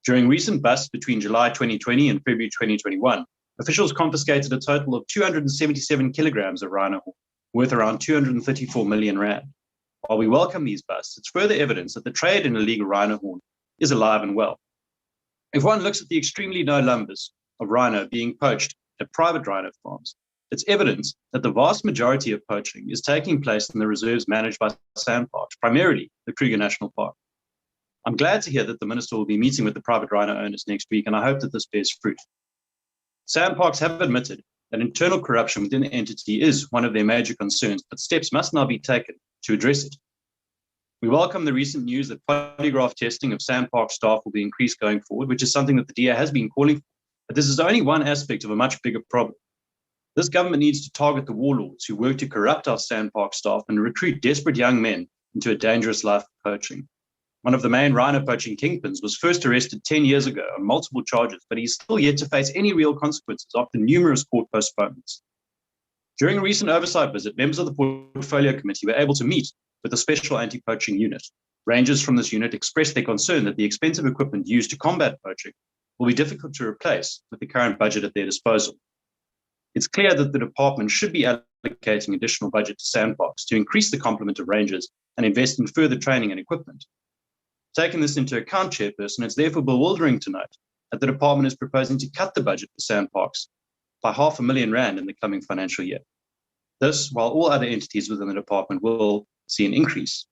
During recent busts between July 2020 and February 2021, officials confiscated a total of 277 kilograms of rhino horn, worth around 234 million rand. While we welcome these busts, it's further evidence that the trade in illegal rhino horn is alive and well. If one looks at the extremely low numbers of rhino being poached at private rhino farms, it's evidence that the vast majority of poaching is taking place in the reserves managed by SANParks, primarily the Kruger National Park. I'm glad to hear that the Minister will be meeting with the private rhino owners next week, and I hope that this bears fruit. SANParks have admitted that internal corruption within the entity is one of their major concerns, but steps must now be taken to address it. We welcome the recent news that polygraph testing of SANParks staff will be increased going forward, which is something that the DA has been calling for, but this is only one aspect of a much bigger problem. This government needs to target the warlords who work to corrupt our SANParks staff and recruit desperate young men into a dangerous life of poaching. One of the main rhino poaching kingpins was first arrested 10 years ago on multiple charges, but he's still yet to face any real consequences after numerous court postponements. During a recent oversight visit, members of the Portfolio Committee were able to meet with the Special Anti-Poaching Unit. Rangers from this unit expressed their concern that the expensive equipment used to combat poaching will be difficult to replace with the current budget at their disposal. It's clear that the department should be allocating additional budget to SANParks to increase the complement of rangers and invest in further training and equipment. Taking this into account, Chairperson, it's therefore bewildering to note that the department is proposing to cut the budget for SANParks by R500,000 rand in the coming financial year. This, while all other entities within the department will see an increase.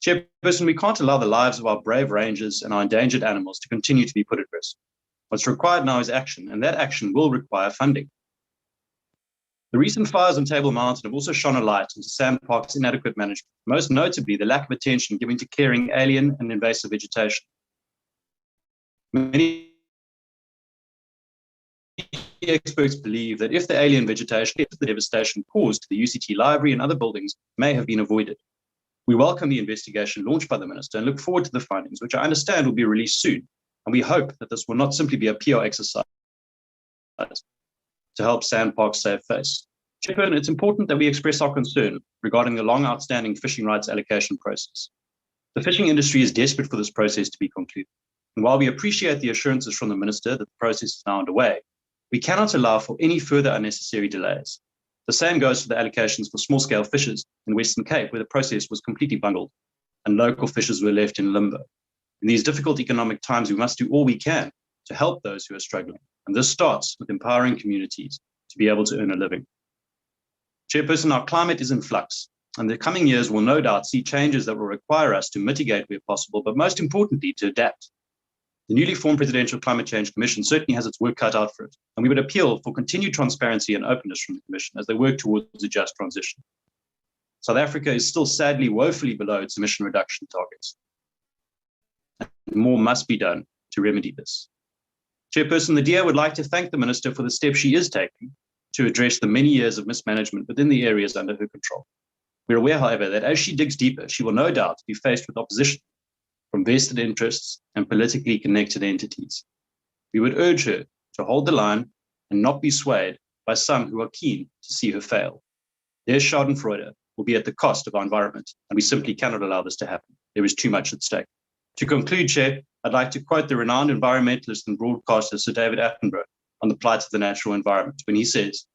Chairperson, we can't allow the lives of our brave rangers and our endangered animals to continue to be put at risk. What's required now is action, and that action will require funding. The recent fires on Table Mountain have also shone a light into SANParks' inadequate management, most notably the lack of attention given to clearing alien and invasive vegetation. Many experts believe that if the alien vegetation, if the devastation caused to the UCT library and other buildings may have been avoided. We welcome the investigation launched by the Minister and look forward to the findings, which I understand will be released soon. And we hope that this will not simply be a PR exercise to help SANParks save face. Chairperson, it's important that we express our concern regarding the long outstanding fishing rights allocation process. The fishing industry is desperate for this process to be concluded. And while we appreciate the assurances from the Minister that the process is now underway, we cannot allow for any further unnecessary delays. The same goes for the allocations for small-scale fishers in Western Cape, where the process was completely bungled and local fishers were left in limbo. In these difficult economic times, we must do all we can to help those who are struggling. And this starts with empowering communities to be able to earn a living. Chairperson, our climate is in flux, and the coming years will no doubt see changes that will require us to mitigate where possible, but most importantly, to adapt. The newly formed Presidential Climate Change Commission certainly has its work cut out for it, and we would appeal for continued transparency and openness from the Commission as they work towards a just transition. South Africa is still sadly woefully below its emission reduction targets. And more must be done to remedy this. Chairperson, the DA would like to thank the Minister for the steps she is taking to address the many years of mismanagement within the areas under her control. We're aware, however, that as she digs deeper, she will no doubt be faced with opposition from vested interests and politically connected entities. We would urge her to hold the line and not be swayed by some who are keen to see her fail. Their schadenfreude will be at the cost of our environment, and we simply cannot allow this to happen. There is too much at stake. To conclude, Chair, I'd like to quote the renowned environmentalist and broadcaster Sir David Attenborough on the plight of the natural environment when he says,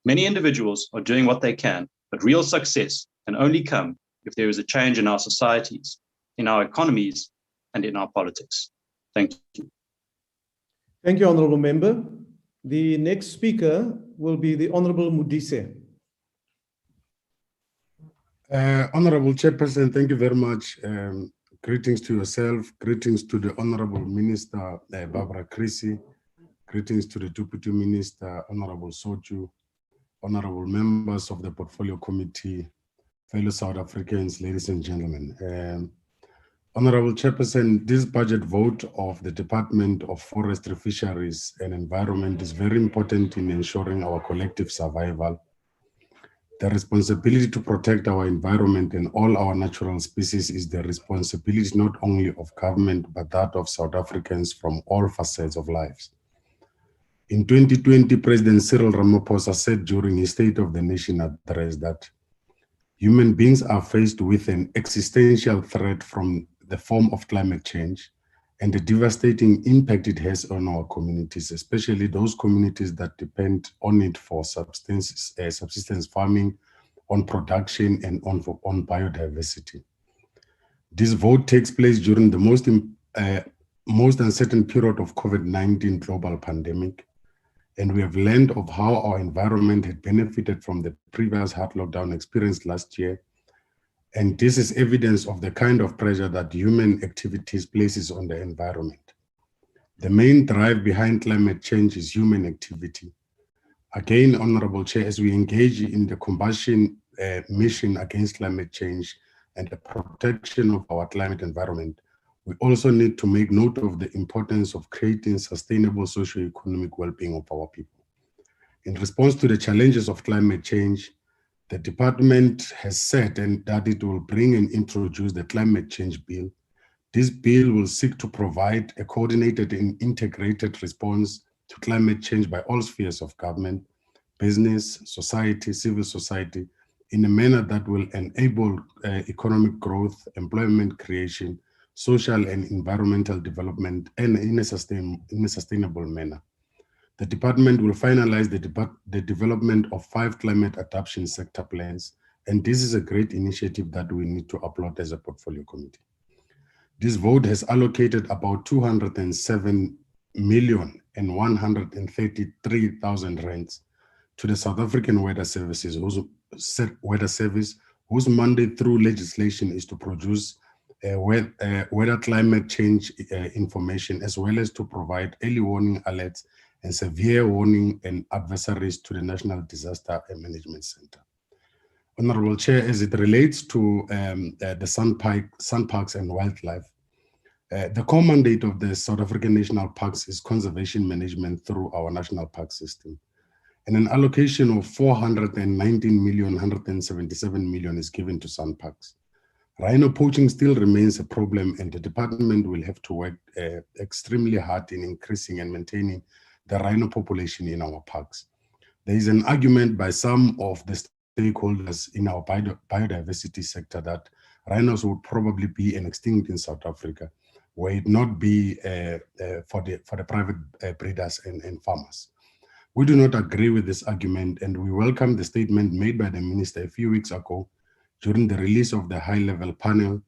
"Many individuals are doing what they can, but real success can only come if there is a change in our societies, in our economies, and in our politics." Thank you. Thank you, Honourable Member. The next speaker will be the Honourable Modise. Honourable Chairperson, thank you very much. Greetings to yourself, greetings to the Honourable Minister Barbara Creecy, greetings to the Deputy Minister, Honourable Sochu, Honourable members of the Portfolio Committee, fellow South Africans, ladies and gentlemen. Honourable Chairperson, this budget vote of the Department of Forestry, Fisheries and Environment is very important in ensuring our collective survival. The responsibility to protect our environment and all our natural species is the responsibility not only of government, but that of South Africans from all facets of lives. In 2020, President Cyril Ramaphosa said during his State of the Nation address that human beings are faced with an existential threat from the form of climate change and the devastating impact it has on our communities, especially those communities that depend on it for subsistence farming, on production, and on biodiversity. This vote takes place during the most uncertain period of COVID-19 global pandemic, and we have learned of how our environment had benefited from the previous hard lockdown experienced last year. And this is evidence of the kind of pressure that human activities places on the environment. The main drive behind climate change is human activity. Again, Honourable Chair, as we engage in the combustion mission against climate change and the protection of our climate environment, we also need to make note of the importance of creating sustainable socio-economic well-being of our people. In response to the challenges of climate change, the department has said that it will bring and introduce the climate change bill. This bill will seek to provide a coordinated and integrated response to climate change by all spheres of government, business, society, civil society, in a manner that will enable economic growth, employment creation, social and environmental development, and in a sustainable manner. The department will finalize the development of 5 climate adaptation sector plans, and this is a great initiative that we need to applaud as a portfolio committee. This vote has allocated about 207,133,000 rands to the South African Weather Service, whose mandate through legislation is to produce weather climate change information, as well as to provide early warning alerts and severe warning and advisories to the National Disaster Management Center. Honourable Chair, as it relates to the sun parks and wildlife, the core mandate of the South African National Parks is conservation management through our national park system. And an allocation of 419,177 million is given to sun parks. Rhino poaching still remains a problem, and the department will have to work extremely hard in increasing and maintaining the rhino population in our parks. There is an argument by some of the stakeholders in our biodiversity sector that rhinos would probably be extinct in South Africa, were it not be for the private breeders and farmers. We do not agree with this argument, and we welcome the statement made by the minister a few weeks ago during the release of the high-level panel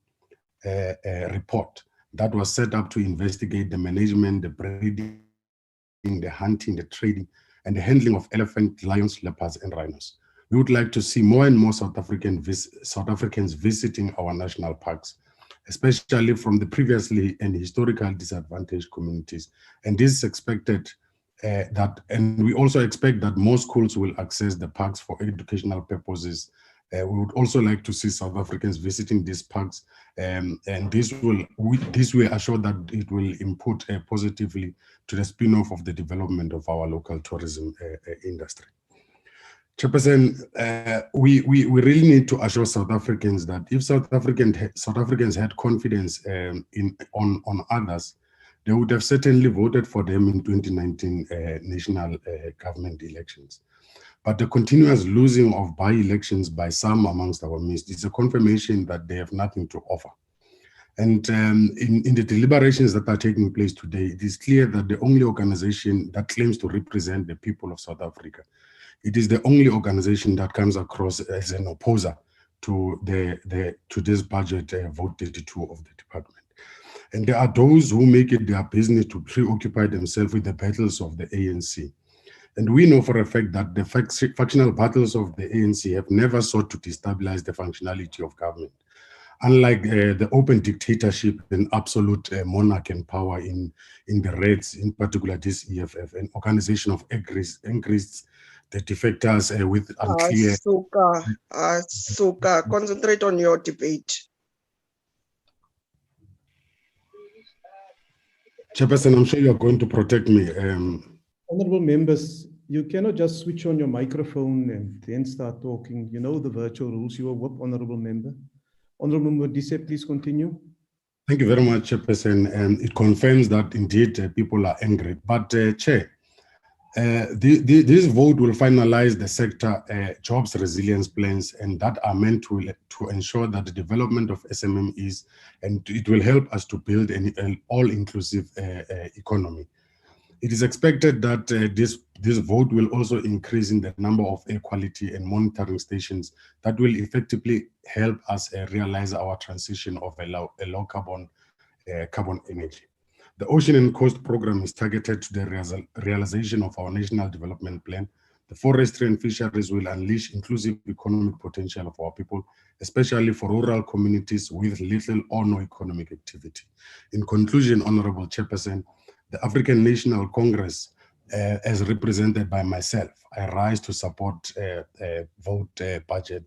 report that was set up to investigate the management, the breeding, the hunting, the trading, and the handling of elephant, lions, leopards, and rhinos. We would like to see more and more South Africans visiting our national parks especially from the previously and historical disadvantaged communities. And this is expected and we also expect that more schools will access the parks for educational purposes. We would also like to see South Africans visiting these parks, and this will assure that it will input positively to the spin-off of the development of our local tourism industry. Chairperson, we really need to assure South Africans that if South Africans had confidence on others, they would have certainly voted for them in 2019 national government elections. But the continuous losing of by-elections by some amongst our midst is a confirmation that they have nothing to offer. And in the deliberations that are taking place today, it is clear that the only organization that claims to represent the people of South Africa, it is the only organization that comes across as an opposer to this budget vote 32 of the department. And there are those who make it their business to preoccupy themselves with the battles of the ANC. And we know for a fact that the factional battles of the ANC have never sought to destabilize the functionality of government. Unlike the open dictatorship and absolute monarch and power in the Reds, in particular this EFF, an organization of increased the defectors with unclear... Suka, concentrate on your debate. Chairperson, I'm sure you're going to protect me. Honorable members, you cannot just switch on your microphone and then start talking. You know the virtual rules. You are whip, honorable member. Honorable member Disse, please continue. Thank you very much, Chairperson. It confirms that indeed people are angry. But Chair, this vote will finalize the sector jobs resilience plans, and that are meant to ensure that the development of SMMEs, and it will help us to build an all-inclusive economy. It is expected that this vote will also increase in the number of air quality and monitoring stations that will effectively help us realize our transition of a low carbon energy. The Ocean and Coast Program is targeted to the realization of our National Development Plan. The Forestry and Fisheries will unleash inclusive economic potential of our people, especially for rural communities with little or no economic activity. In conclusion, Honorable Chairperson, the African National Congress, as represented by myself, I rise to support vote budget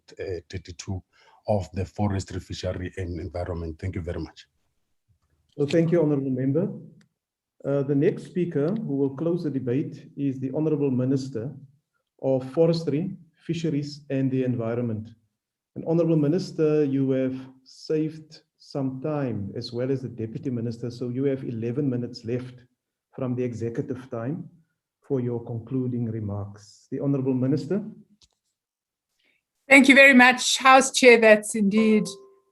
32 of the Forestry, Fishery and Environment. Thank you very much. Well, thank you, Honourable Member. The next speaker who will close the debate is the Honourable Minister of Forestry, Fisheries and the Environment. And Honourable Minister, you have saved some time as well as the Deputy Minister, so you have 11 minutes left from the executive time for your concluding remarks. The Honourable Minister. Thank you very much, House Chair. That's indeed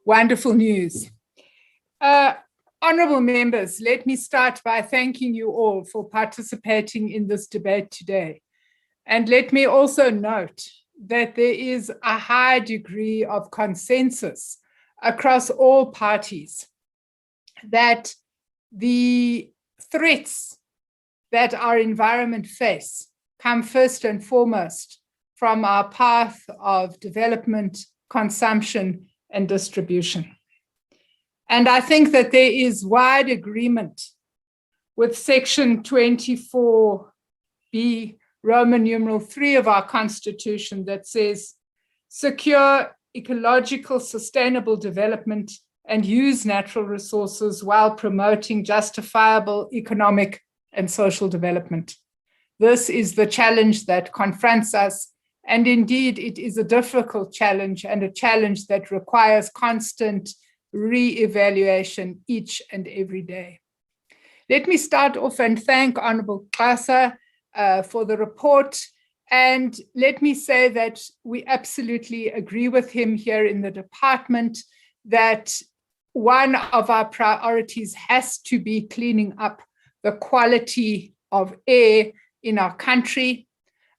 wonderful news. Honourable members, let me start by thanking you all for participating in this debate today. And let me also note that there is a high degree of consensus across all parties that the threats that our environment face come first and foremost from our path of development, consumption, and distribution. And I think that there is wide agreement with Section 24B, Roman numeral 3 of our Constitution that says, secure ecological sustainable development and use natural resources while promoting justifiable economic and social development. This is the challenge that confronts us. And indeed, it is a difficult challenge and a challenge that requires constant re-evaluation each and every day. Let me start off and thank Honorable Xasa for the report. And let me say that we absolutely agree with him here in the department that one of our priorities has to be cleaning up the quality of air in our country.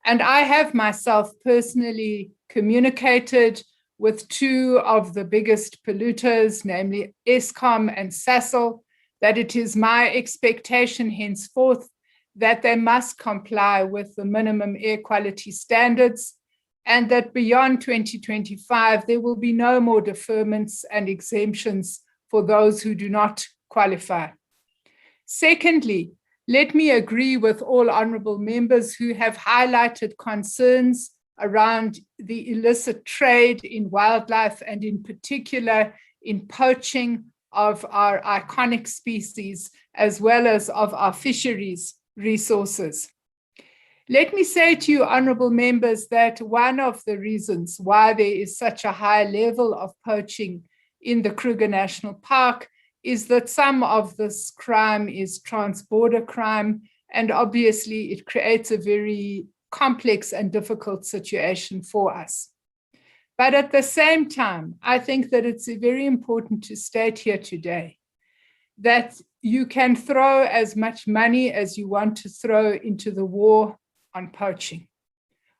And I have myself personally communicated with two of the biggest polluters, namely Eskom and Sasol, that it is my expectation henceforth that they must comply with the minimum air quality standards, and that beyond 2025, there will be no more deferments and exemptions for those who do not qualify. Secondly, let me agree with all honourable members who have highlighted concerns around the illicit trade in wildlife and in particular in poaching of our iconic species as well as of our fisheries resources. Let me say to you, honourable members, that one of the reasons why there is such a high level of poaching in the Kruger National Park is that some of this crime is trans-border crime, and obviously it creates a very complex and difficult situation for us. But at the same time, I think that it's very important to state here today that you can throw as much money as you want to throw into the war on poaching.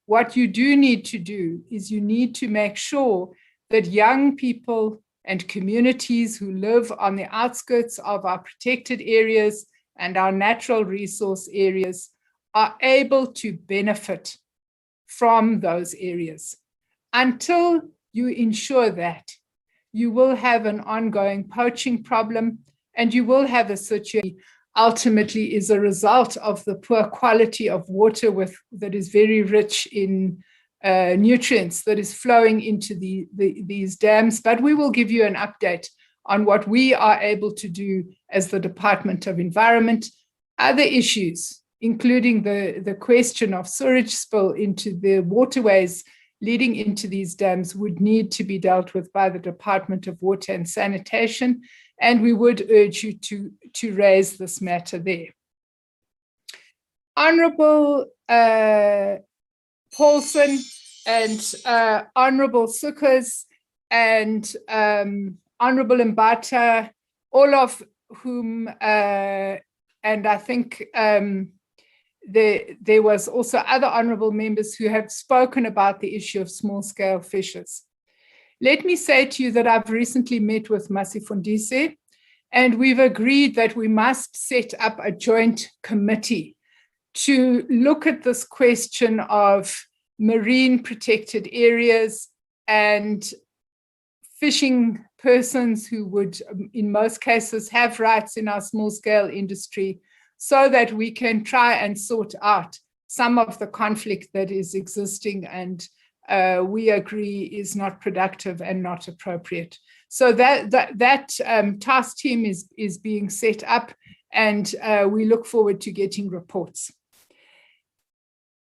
What you do need to do is you need to make sure that young people and communities who live on the outskirts of our protected areas and our natural resource areas are able to benefit from those areas. Until you ensure that, you will have an ongoing poaching problem, and you will have a situation ultimately is a result of the poor quality of water that is very rich in nutrients that is flowing into these dams. But we will give you an update on what we are able to do as the Department of Environment. Other issues, including the question of sewage spill into the waterways leading into these dams, would need to be dealt with by the Department of Water and Sanitation, and we would urge you to raise this matter there. Honourable Paulson and Honourable Sukkers and Honourable Mbata, all of whom, and I think there was also other honourable members who have spoken about the issue of small-scale fishers. Let me say to you that I've recently met with Masifundise, and we've agreed that we must set up a joint committee to look at this question of marine protected areas and fishing persons who would, in most cases, have rights in our small-scale industry, so that we can try and sort out some of the conflict that is existing and we agree is not productive and not appropriate. So that task team is being set up, and we look forward to getting reports.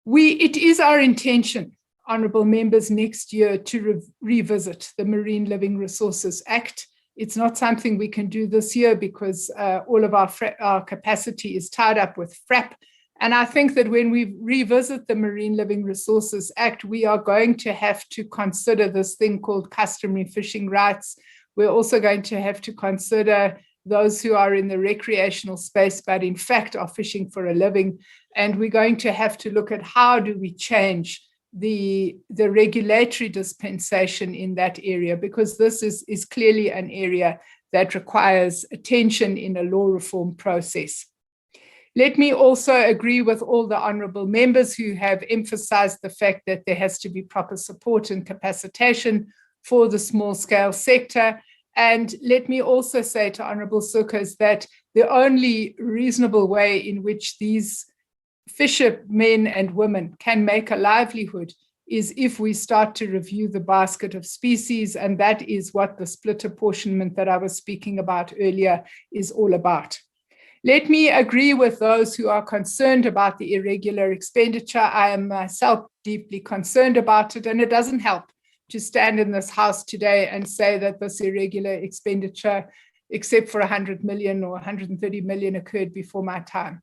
It is our intention, honourable members, next year to revisit the Marine Living Resources Act. It's not something we can do this year because all of our capacity is tied up with FRAP. And I think that when we revisit the Marine Living Resources Act, we are going to have to consider this thing called customary fishing rights. We're also going to have to consider those who are in the recreational space, but in fact are fishing for a living. And we're going to have to look at how do we change the regulatory dispensation in that area, because this is clearly an area that requires attention in a law reform process. Let me also agree with all the honourable members who have emphasised the fact that there has to be proper support and capacitation for the small-scale sector. And let me also say to Honourable Sukkers that the only reasonable way in which these fishermen and women can make a livelihood is if we start to review the basket of species, and that is what the split apportionment that I was speaking about earlier is all about. Let me agree with those who are concerned about the irregular expenditure. I am myself deeply concerned about it, and it doesn't help to stand in this house today and say that this irregular expenditure, except for 100 million or 130 million, occurred before my time.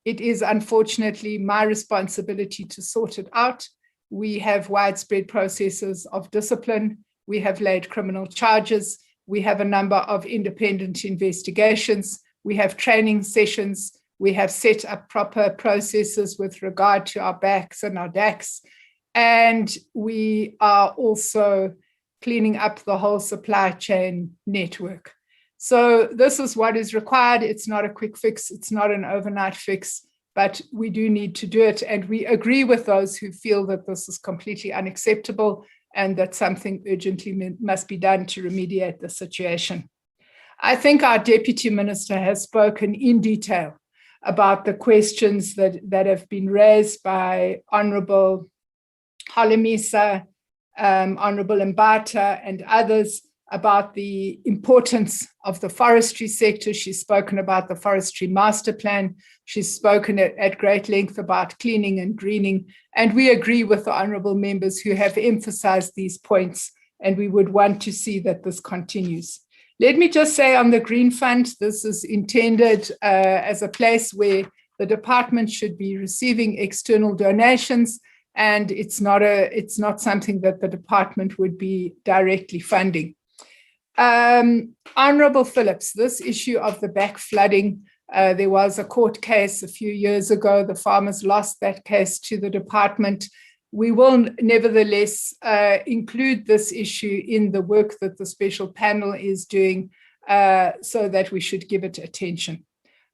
It is unfortunately my responsibility to sort it out. We have widespread processes of discipline. We have laid criminal charges. We have a number of independent investigations. We have training sessions. We have set up proper processes with regard to our BACs and our DACs. And we are also cleaning up the whole supply chain network. So this is what is required. It's not a quick fix. It's not an overnight fix, but we do need to do it. And we agree with those who feel that this is completely unacceptable and that something urgently must be done to remediate the situation. I think our Deputy Minister has spoken in detail about the questions that have been raised by Honourable Halimisa, Honourable Mbata and others about the importance of the forestry sector. She's spoken about the forestry master plan. She's spoken at great length about cleaning and greening. And we agree with the honourable members who have emphasized these points, and we would want to see that this continues. Let me just say on the Green Fund, this is intended as a place where the department should be receiving external donations, and it's not something that the department would be directly funding. Honourable Phillips, this issue of the back flooding, there was a court case a few years ago. The farmers lost that case to the department. We will nevertheless include this issue in the work that the special panel is doing so that we should give it attention.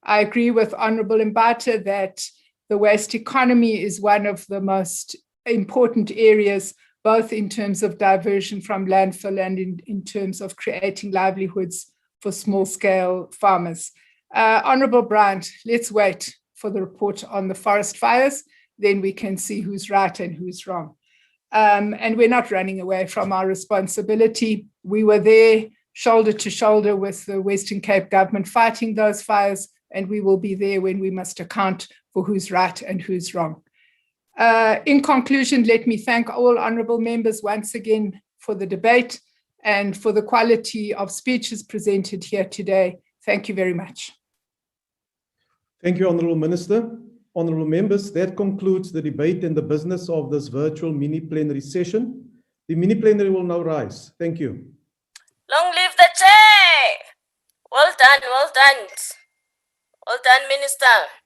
I agree with Honourable Mbata that the waste economy is one of the most important areas, both in terms of diversion from landfill and in terms of creating livelihoods for small-scale farmers. Honourable Bryant, let's wait for the report on the forest fires, then we can see who's right and who's wrong. And we're not running away from our responsibility. We were there shoulder to shoulder with the Western Cape government fighting those fires, and we will be there when we must account for who's right and who's wrong. In conclusion, let me thank all honourable members once again for the debate and for the quality of speeches presented here today. Thank you very much. Thank you, Honourable Minister. Honourable members, that concludes the debate and the business of this virtual mini plenary session. The mini plenary will now rise. Thank you. Long live the chair. Well done, well done. Well done, Minister.